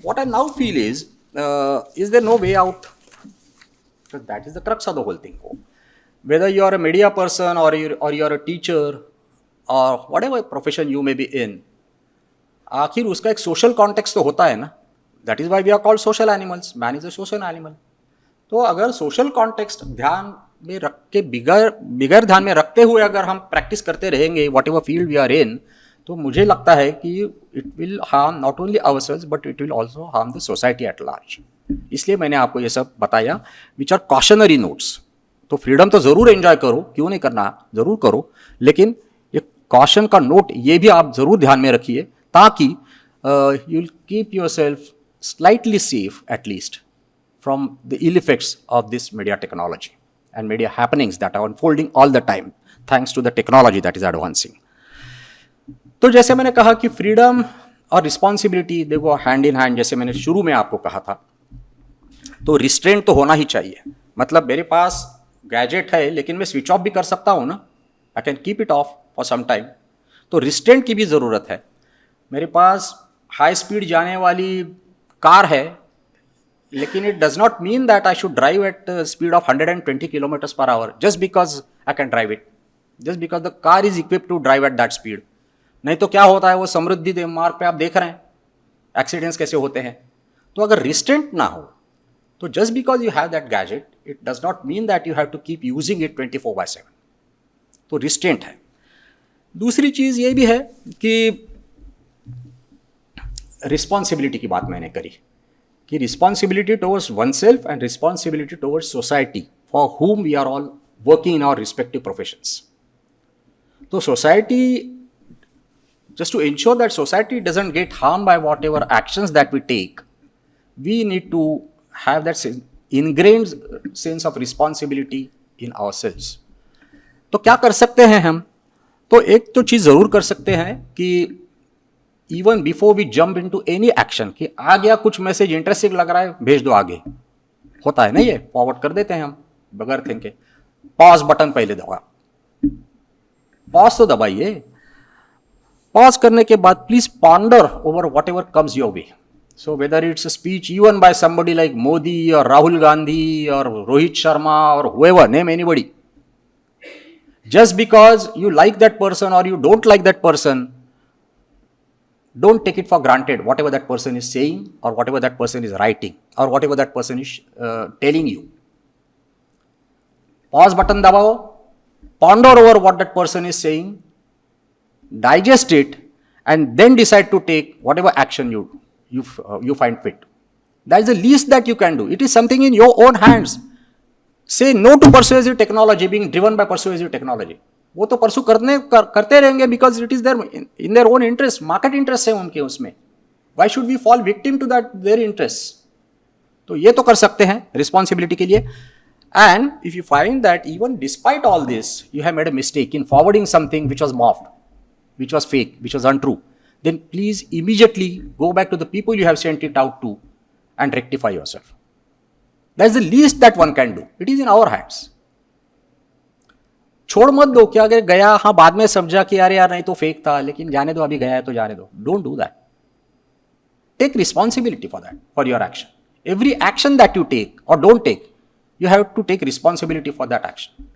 What I now feel is there no way out? That is the crux of the whole thing. Whether you are a media person or you are a teacher or whatever profession you may be in, आखिर उसका एक social context तो होता है ना. That is why we are called social animals. Man is a social animal. तो अगर social context ध्यान में रख के बिगर ध्यान में रखते हुए अगर हम प्रैक्टिस करते रहेंगे whatever field we are in, तो मुझे लगता है कि it will harm not only ourselves but it will also harm the society at large. इसलिए मैंने आपको ये सब बताया which are cautionary notes. तो फ्रीडम तो ज़रूर एंजॉय करो, क्यों नहीं करना, ज़रूर करो, लेकिन ये कॉशन का नोट ये भी आप ज़रूर ध्यान में रखिए ताकि you will keep yourself slightly safe at least from the ill effects of this media technology and media happenings that are unfolding all the time thanks to the technology that is advancing. तो जैसे मैंने कहा कि freedom और responsibility देखो hand in hand, जैसे मैंने शुरू में आपको कहा था. तो रिस्ट्रेंट तो होना ही चाहिए. मतलब मेरे पास गैजेट है लेकिन मैं स्विच ऑफ भी कर सकता हूँ ना, I can keep it off for some time. तो रिस्ट्रेंट की भी ज़रूरत है. मेरे पास हाई स्पीड जाने वाली कार है लेकिन it does not mean that I should drive at speed of 120 kilometres per hour just because I can drive it, just because the car is equipped to drive at that speed. नहीं तो क्या होता है, वो समृद्धि मार्ग पे आप देख रहे हैं एक्सीडेंट्स कैसे होते हैं. तो अगर रिस्ट्रेंट ना हो तो just because you have that gadget, it does not mean that you have to keep using it 24/7. तो रिस्ट्रेंट है. दूसरी चीज़ ये भी है कि रिस्पॉन्सिबिलिटी की बात मैंने करी कि responsibility towards one self and responsibility towards society for whom we are all working in our respective professions. तो society, just to ensure that society doesn't get harmed by whatever actions that we take, we need to have that ingrained sense of responsibility in ourselves. तो क्या कर सकते हैं हम? तो एक तो चीज़ ज़रूर कर सकते हैं कि even before we jump into any action, कि आ गया कुछ मैसेज इंटरेस्टिंग लग रहा है, भेज दो आगे. होता है ना, ये फॉरवर्ड कर देते हैं हम बगैर थिंक के. पॉज बटन पहले दबा, पॉज तो दबाइए. पॉज करने के बाद please ponder over what ever comes your way. So whether it's a speech even by somebody like Modi or Rahul Gandhi or Rohit Sharma or whoever, name anybody. Just because you like that person or you don't like that person, don't take it for granted whatever that person is saying or whatever that person is writing or whatever that person is telling you. Pause button dabao, ponder over what that person is saying, digest it and then decide to take whatever action you find fit. That is the least that you can do. It is something in your own hands. Say no to persuasive technology, being driven by persuasive technology. वो तो परसू करते रहेंगे because it is in their own interest, market interest है उनके उसमें. Why should we fall victim to their interests? तो ये तो कर सकते हैं responsibility के लिए. And if you find that even despite all this, you have made a mistake in forwarding something which was morphed, which was fake, which was untrue, then please immediately go back to the people you have sent it out to and rectify yourself. That is the least that one can do. It is in our hands. छोड़ मत दो कि अगर गया, हाँ बाद में समझा कि यार नहीं तो फेक था, लेकिन जाने दो, अभी गया है तो जाने दो. Don't do that. Take responsibility for that, for your action. Every action that you take or don't take, you have to take responsibility for that action.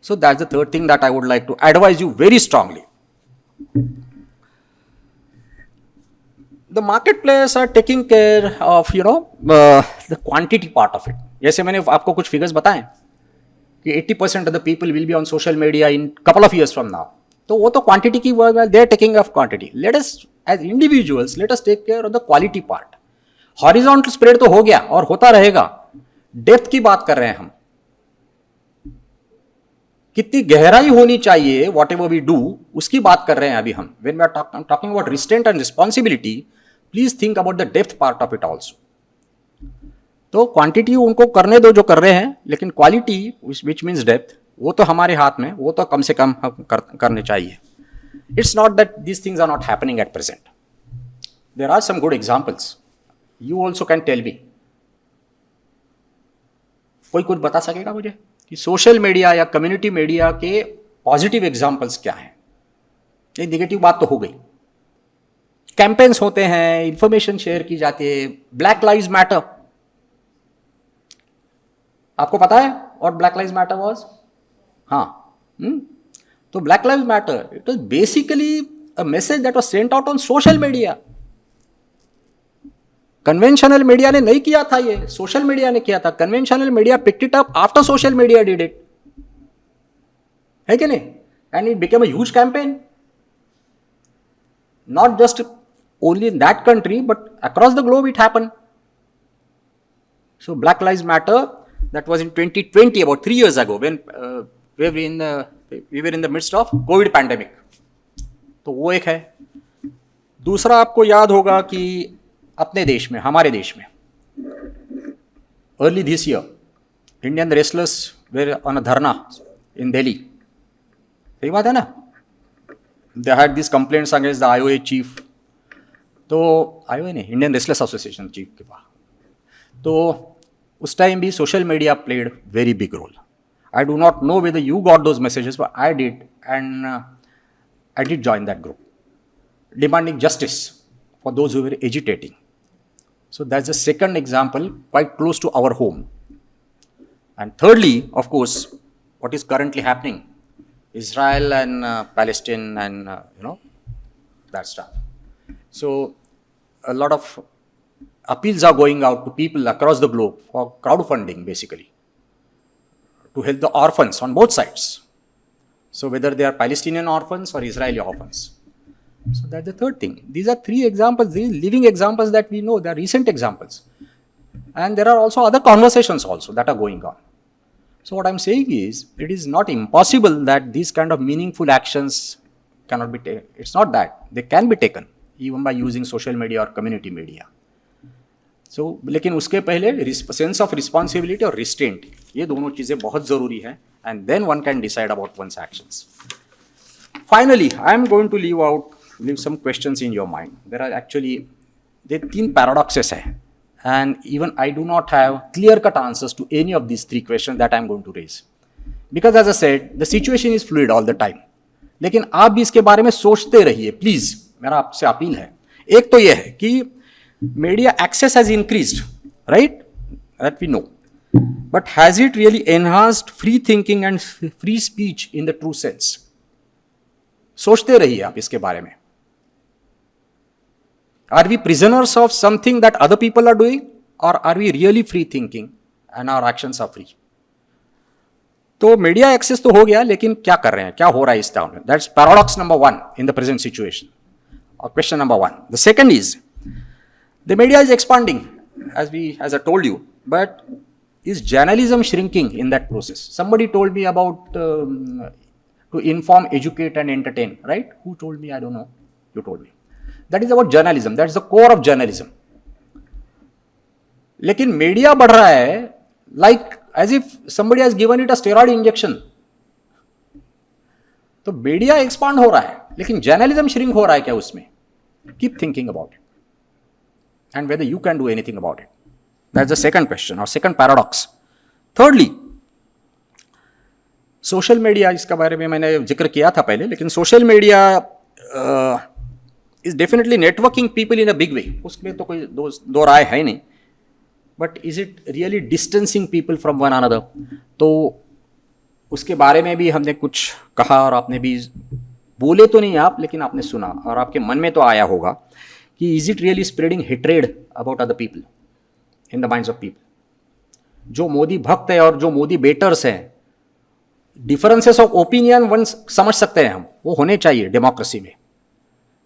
So that's the third thing that I would like to advise you very strongly. The marketplace are taking care of the quantity part of it. जैसे मैंने आपको कुछ figures बताएं कि 80% of the people will be on social media in couple of years from now. तो वो तो quantity की they are taking of quantity. Let us as individuals let us take care of the quality part. Horizontal spread तो हो गया और होता रहेगा. डेप्थ की बात कर रहे हैं हम. कितनी गहराई होनी चाहिए वॉट एवर वी डू उसकी बात कर रहे हैं अभी हम. When we are talking about restraint and responsibility, please think about the depth part of it also. तो क्वांटिटी उनको करने दो जो कर रहे हैं, लेकिन क्वालिटी विच मीन्स डेप्थ वो तो हमारे हाथ में, वो तो कम से कम करने चाहिए. It's not that these things are not happening at present. There are some good examples. You also can tell me. कोई कुछ बता सकेगा मुझे कि सोशल मीडिया या कम्युनिटी मीडिया के पॉजिटिव एग्जाम्पल्स क्या हैं? ये नेगेटिव बात तो हो गई. कैंपेन्स होते हैं, इंफॉर्मेशन शेयर की जाती है. ब्लैक लाइव्स मैटर, आपको पता है और ब्लैक लाइव्स मैटर वाज? हाँ. तो black lives matter it was basically a message that was sent out on social media. Conventional media ने नहीं किया था, ये सोशल मीडिया ने किया था. Conventional media picked it up after social media did it, है कि नहीं? And it became a huge campaign, not just only in that country but across the globe it happened. So Black Lives Matter, that was in 2020, about 3 years ago, when we were in the midst of COVID pandemic. तो वो एक है. दूसरा आपको याद होगा कि अपने देश में, हमारे देश में, early this year Indian wrestlers were on a dharna in Delhi. सही बात है ना? They had these complaints against the IOA chief. तो IOA नहीं, इंडियन रेसलर्स एसोसिएशन चीफ के पास. तो उस टाइम भी social media played very big role. I do not know whether you got those messages, but I did, and I did join that group demanding justice for those who were agitating. So that's the second example, quite close to our home. And thirdly, of course, what is currently happening, Israel and Palestine and that stuff. So a lot of appeals are going out to people across the globe for crowdfunding, basically, to help the orphans on both sides. So whether they are Palestinian orphans or Israeli orphans. So that's the third thing. These are three examples, these living examples that we know. They are recent examples. And there are also other conversations also that are going on. So what I'm saying is, it is not impossible that these kind of meaningful actions cannot be taken. It's not that. They can be taken even by using social media or community media. So, लेकिन उसके पहले sense of responsibility और restraint, ये दोनों चीज़ें बहुत ज़रूरी हैं. And then one can decide about one's actions. Finally, I am going to leave some questions in your mind. There are actually, there are 3 paradoxes हैं. And even I do not have clear-cut answers to any of these 3 questions that I am going to raise. Because as I said, the situation is fluid all the time. लेकिन आप भी इसके बारे में सोचते रहिए, please. मेरा आपसे अपील है. एक तो यह है कि media access has increased, right? That we know. But has it really enhanced free thinking and free speech in the true sense? सोचते रहिए आप इसके बारे में. Are we prisoners of something that other people are doing, or are we really free thinking and our actions are free? तो media access तो हो गया, लेकिन क्या कर रहे हैं, क्या हो रहा है इस टाइम में? That's paradox number 1 in the present situation, और question number 1. The second is, the media is expanding as I told you, but is journalism shrinking in that process? Somebody told me about to inform, educate and entertain, right? Who told me? I don't know. You told me. That is about journalism. That is the core of journalism. लेकिन media बढ़ रहा है like as if somebody has given it a steroid injection. तो media expand हो रहा है, लेकिन journalism shrink हो रहा है क्या उसमें? Keep thinking about it and whether you can do anything about it. That's the second question or second paradox. Thirdly, social media, इसका बारे में मैंने जिक्र किया था पहले, लेकिन social media is definitely networking people in a big way. उसमें तो कोई दो राय है नहीं. But is it really distancing people from one another? तो उसके बारे में भी हमने कुछ कहा और आपने भी बोले तो नहीं आप, लेकिन आपने सुना और आपके मन में तो आया होगा कि is it really spreading hatred about other people in the minds of people. जो मोदी भक्त है और जो मोदी बेटर्स हैं, डिफरेंसेस ऑफ ओपिनियन वन समझ सकते हैं हम, वो होने चाहिए डेमोक्रेसी में,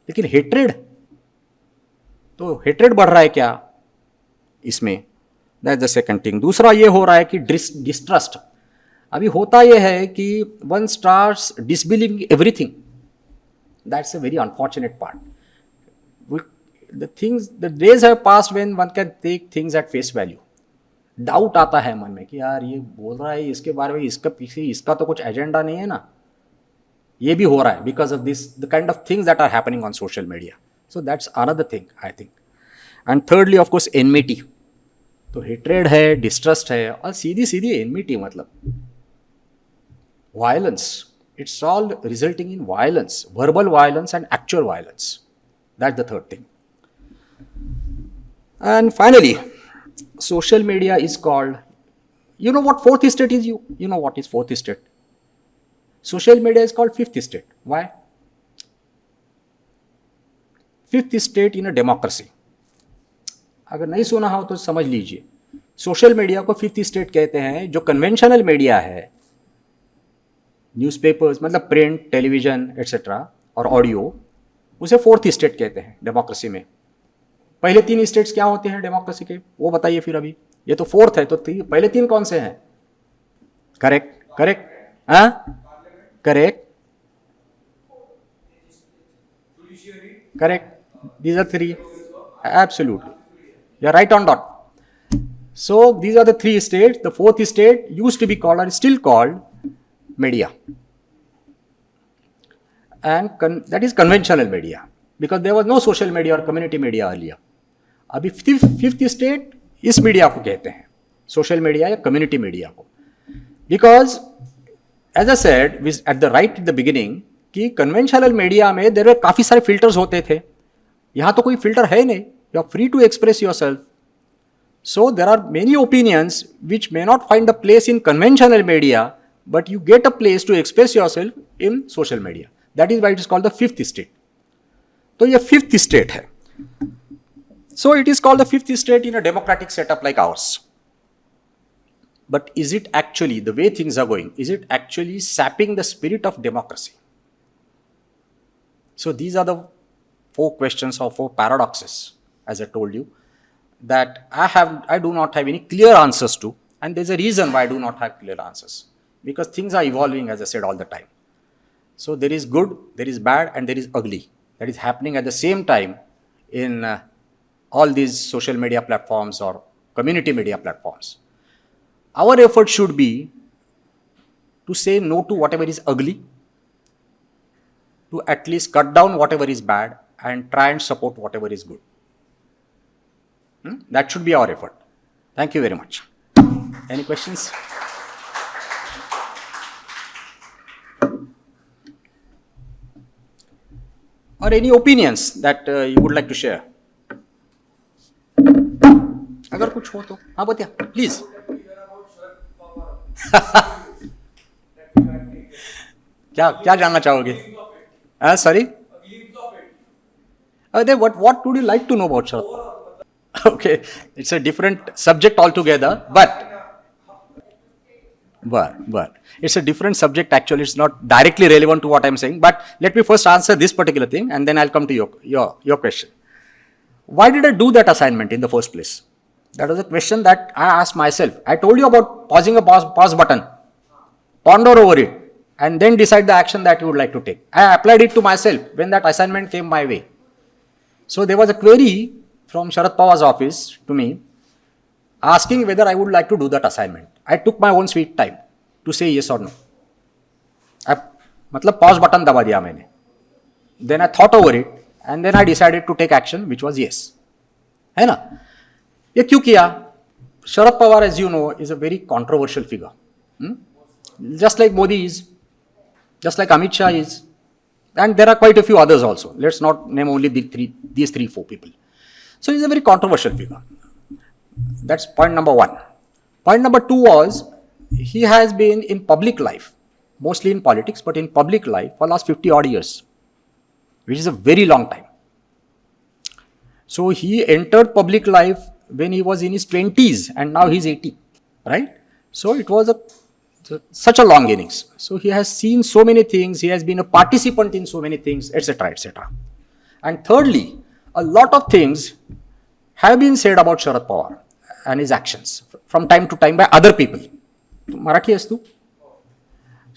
लेकिन हेट्रेड, तो हेट्रेड बढ़ रहा है क्या इसमें? That's the second thing. दूसरा ये हो रहा है कि डिस्ट्रस्ट. अभी होता यह है कि one starts disbelieving everything. That's a very unfortunate part. The days have passed when one can take things at face value. Doubt आता है मन में कि यार ये बोल रहा है इसके बारे में, इसका पीछे इसका तो कुछ एजेंडा नहीं है ना. ये भी हो रहा है because of this the kind of things that are happening on social media. So that's another thing I think. And thirdly of course enmity. तो हेट्रेड है, डिस्ट्रस्ट है और सीधी सीधी एनमिटी, मतलब violence. It's all resulting in violence, verbal violence and actual violence. That's the third thing. And finally, social media is called, you know what fourth estate is? You know what is fourth estate? Social media is called fifth estate. Why? Fifth estate in a democracy. अगर नहीं सुना हो तो समझ लीजिए. Social media को fifth state कहते हैं. जो कन्वेंशनल मीडिया है, न्यूज़पेपर्स मतलब प्रिंट, टेलीविजन एट्सेट्रा और ऑडियो, उसे फोर्थ स्टेट कहते हैं डेमोक्रेसी में. पहले तीन स्टेट्स क्या होते हैं डेमोक्रेसी के, वो बताइए फिर. अभी ये तो फोर्थ है, तो पहले तीन कौन से हैं? करेक्ट, करेक्ट, हाँ, correct, correct. These are three. Absolutely, you are right on dot. So these are the three states. The fourth state used to be called or is still called media, and that is conventional media because there was no social media or community media earlier. अभी fifth state इस media को कहते हैं, social media या community media को, because as a said at the right at the beginning कि conventional media में there काफ़ी सारे फिल्टर्स होते थे. यहाँ तो कोई फिल्टर है नहीं. You are free to express yourself. So there are many opinions which may not find a place in conventional media, but you get a place to express yourself in social media. That is why it is called the fifth state. तो ये fifth state है. So it is called the fifth state in a democratic setup like ours. But is it actually, the way things are going, is it actually sapping the spirit of democracy? So these are the four questions or four paradoxes, as I told you, that I do not have any clear answers to, and there's a reason why I do not have clear answers, because things are evolving, as I said, all the time. So there is good, there is bad, and there is ugly that is happening at the same time in all these social media platforms or community media platforms. Our effort should be to say no to whatever is ugly, to at least cut down whatever is bad, and try and support whatever is good. That should be our effort. Thank you very much. Any questions? Or any opinions that you would like to share? अगर कुछ हो तो हाँ बताइए please. क्या जानना चाहोगे? Sorry? What would you like to know about Sharad? Okay, it's a different subject altogether, but it's a different subject actually. It's not directly relevant to what I'm saying, but let me first answer this particular thing and then I'll come to your question. Why did I do that assignment in the first place? That was a question that I asked myself. I told you about pausing a pause button. Ponder over it and then decide the action that you would like to take. I applied it to myself when that assignment came my way. So there was a query from Sharad Pawar's office to me asking whether I would like to do that assignment. I took my own sweet time to say yes or no. मतलब pause button दबा दिया मैंने. Then I thought over it and then I decided to take action, which was yes. है ना? ये क्यों किया? Sharad Pawar, as you know, is a very controversial figure. Just like Modi is, just like Amit Shah is, and there are quite a few others also. Let's not name only these three, four people. So he's a very controversial figure. That's point number one. Point number two was he has been in public life, mostly in politics, but in public life for last 50 odd years, which is a very long time. So he entered public life when he was in his 20s and now he's 80, right? So it was such a long innings. So he has seen so many things, he has been a participant in so many things, etc., etc. And thirdly, a lot of things have been said about Sharad Pawar and his actions from time to time by other people. Marathi आहेस तू?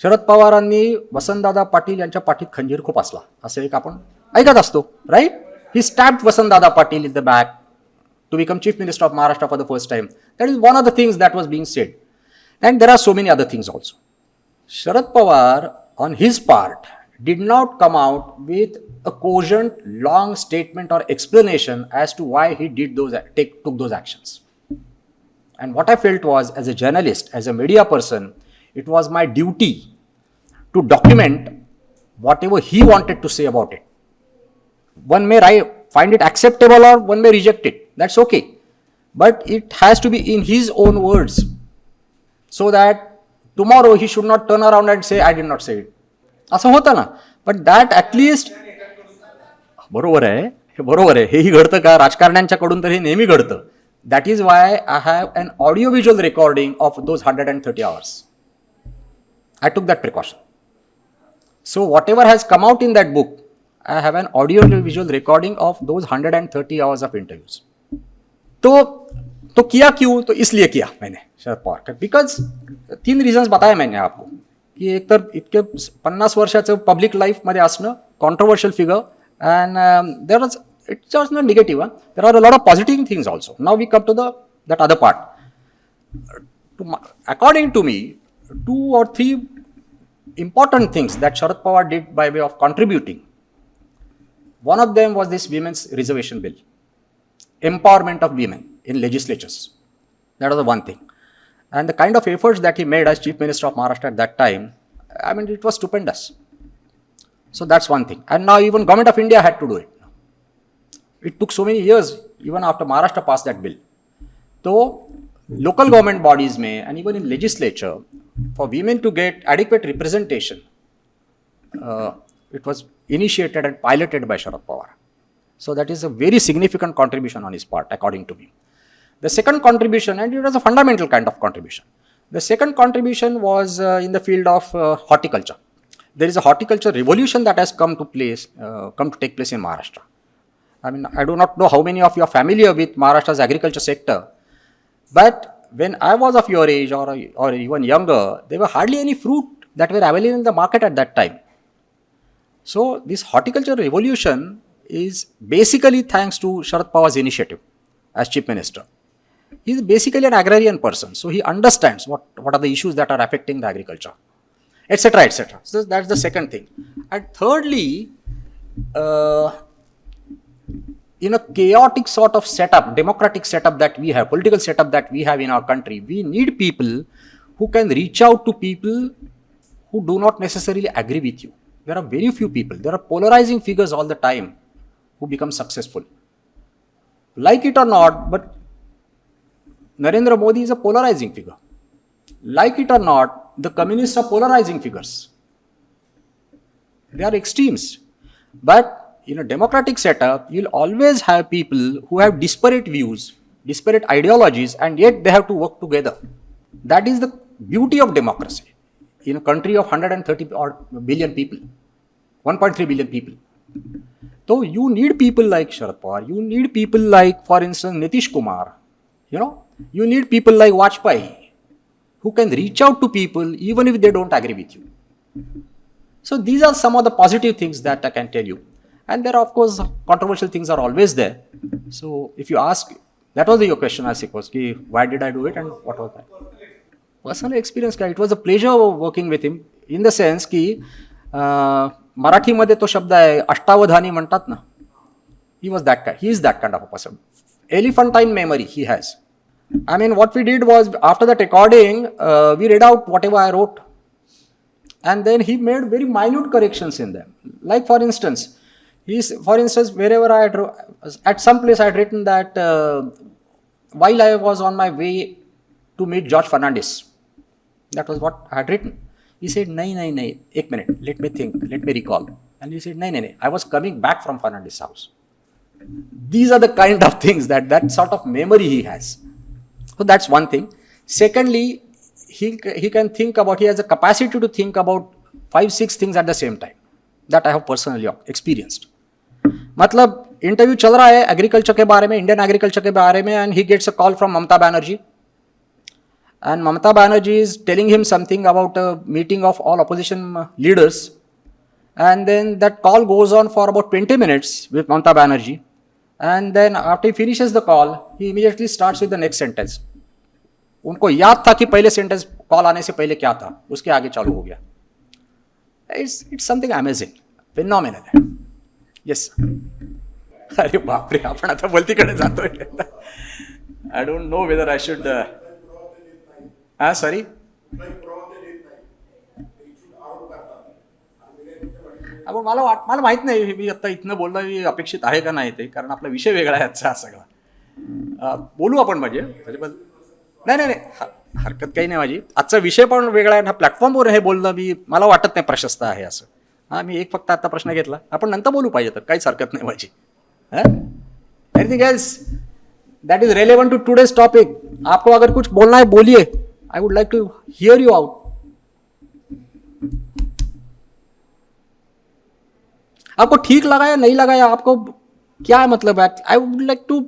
शरद पवारांनी वसंतदादा पाटील यांच्या पाठीत खंजीर खूप असला असं एक आपण ऐकत असतो, right? He stamped Vasantdada Patil in the back to become Chief Minister of Maharashtra for the first time. That is one of the things that was being said. And there are so many other things also. Sharad Pawar, on his part, did not come out with a cogent, long statement or explanation as to why he did took those actions. And what I felt was, as a journalist, as a media person, it was my duty to document whatever he wanted to say about it. One may find it acceptable or one may reject it. That's okay. But it has to be in his own words, so that tomorrow he should not turn around and say, I did not say it. असं होतं ना. But that at least, बरोबर आहे, हेही घडतं का? राजकारण्यांच्याकडून तर हे नेहमी घडतं. That is why I have an audio-visual recording of those 130 hours. I took that precaution. So whatever has come out in that book, I have an audio-visual recording of those 130 hours of interviews. तो किया क्यों? तो इसलिए किया मैंने शरद पवार का, because 3 regions बताया मैंने आपको की एक तर इतके 50 वर्षाचं पब्लिक लाईफमध्ये असणं, controversial figure, and there was it's was not negative, there are a lot of positive things also. Now we come to that other part. According to me, 2 or 3 important things that Sharad Pawar did by way of contributing. One of them was this women's reservation bill. Empowerment of women in legislatures. That was the one thing. And the kind of efforts that he made as Chief Minister of Maharashtra at that time, I mean, it was stupendous. So that's one thing. And now even Government of India had to do it. It took so many years, even after Maharashtra passed that bill. So local government bodies may, and even in legislature, for women to get adequate representation, it was initiated and piloted by Sharad Pawar. So that is a very significant contribution on his part, according to me. The second contribution, and it was a fundamental kind of contribution, the second contribution was in the field of horticulture. There is a horticulture revolution that has come to take place in Maharashtra. I mean, I do not know how many of you are familiar with Maharashtra's agriculture sector, but when I was of your age or even younger, there were hardly any fruit that were available in the market at that time. So this horticulture revolution is basically thanks to Sharad Pawar's initiative as Chief Minister. He is basically an agrarian person, so he understands what are the issues that are affecting the agriculture, etc., etc. So that's the second thing. And thirdly, in a chaotic sort of setup, democratic setup that we have, political setup that we have in our country, we need people who can reach out to people who do not necessarily agree with you. There are very few people. There are polarizing figures all the time who become successful. Like it or not, but Narendra Modi is a polarizing figure. Like it or not, the communists are polarizing figures. They are extremes. But in a democratic setup, you'll always have people who have disparate views, disparate ideologies, and yet they have to work together. That is the beauty of democracy in a country of 130 billion people, 1.3 billion people. So you need people like Sharad Pawar, you need people like, for instance, Nitish Kumar, you need people like Vajpayee, who can reach out to people even if they don't agree with you. So these are some of the positive things that I can tell you. And there are, of course, controversial things are always there. So if you ask, that was your question, I suppose, why did I do it and what was that? Personal experience, it was a pleasure working with him, in the sense की मराठीमध्ये तो शब्द आहे अष्टावधानी म्हणतात ना. He is that kind of a person. Elephantine memory he has. I mean, what we did was, after that recording, we read out whatever I wrote, and then he made very minute corrections in them. Like, for instance, wherever I had, at some place I had written that while I was on my way to meet George Fernandez, That was what I had written. He said, nahi, 1 minute, let me think, let me recall. And he said, nahi, I was coming back from Fernandez's house. These are the kind of things that sort of memory he has. So that's one thing. Secondly, he has a capacity to think about 5-6 things at the same time. That I have personally experienced. मतलब interview चल रहा है agriculture के बारे में, Indian agriculture के बारे में, and he gets a call from Mamata Banerjee. And Mamata Banerjee is telling him something about a meeting of all opposition leaders. And then that call goes on for about 20 minutes with Mamata Banerjee. And then after he finishes the call, he immediately starts with the next sentence. उनको याद था कि पहले sentence call आने से पहले क्या था, उसके आगे चालू हो गया. It's something amazing, phenomenal. Yes. अरे बाप रे, आपण आता बोलतीकडे जातोय. I don't know whether I should. Sorry. आपण मला माहित नाही मी आता इथनं बोलणं अपेक्षित आहे का नाही ते, कारण आपला विषय वेगळा आहे आजचा सगळा. बोलू आपण म्हणजे नाही हरकत काही नाही माझी. आजचा विषय पण वेगळा आहे, हा प्लॅटफॉर्मवर हे बोलणं मला वाटत नाही प्रशस्त आहे असं. मी एक फक्त आता प्रश्न घेतला, आपण नंतर बोलू पाहिजे तर काहीच हरकत नाही माझी. Anything else that is relevant to today's topic? आपको अगर कुछ बोलना है बोलिए. I would like to hear you out. आपको ठीक लगा या नहीं लगा या आपको क्या मतलब है? I would like to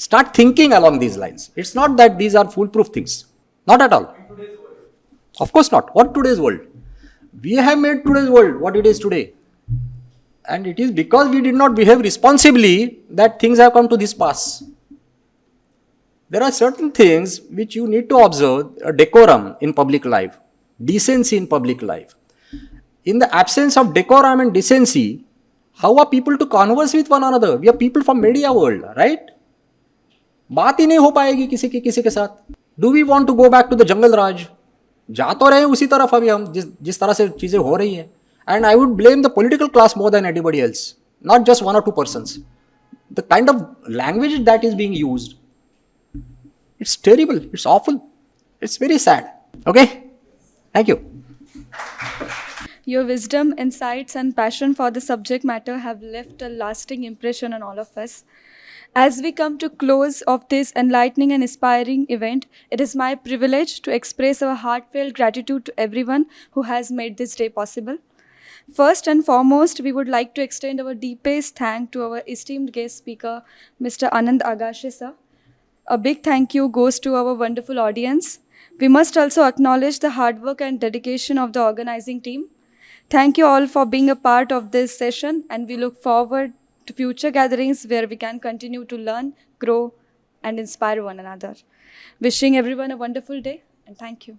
start thinking along these lines. It's not that these are foolproof things. Not at all. Of course not. What today's world? We have made today's world what it is today. And it is because we did not behave responsibly that things have come to this pass. There are certain things which you need to observe: a decorum in public life, decency in public life. In the absence of decorum and decency, how are people to converse with one another? We are people from media world, right? बात ही नहीं हो पाएगी किसी के साथ. Do we want to go back to the jungle raj? जा तो रहे उसी तरफ अभी हम जिस तरह से चीजें हो रही है. And I would blame the political class more than anybody else, not just 1 or 2 persons. The kind of language that is being used, it's terrible, it's awful, it's very sad. Okay? Thank you. Your wisdom, insights, and passion for the subject matter have left a lasting impression on all of us. As we come to close of this enlightening and inspiring event, it is my privilege to express our heartfelt gratitude to everyone who has made this day possible. First and foremost, we would like to extend our deepest thanks to our esteemed guest speaker, Mr. Anand Agashe, sir. A big thank you goes to our wonderful audience. We must also acknowledge the hard work and dedication of the organizing team. Thank you all for being a part of this session, and we look forward to future gatherings where we can continue to learn, grow, and inspire one another. Wishing everyone a wonderful day, and thank you.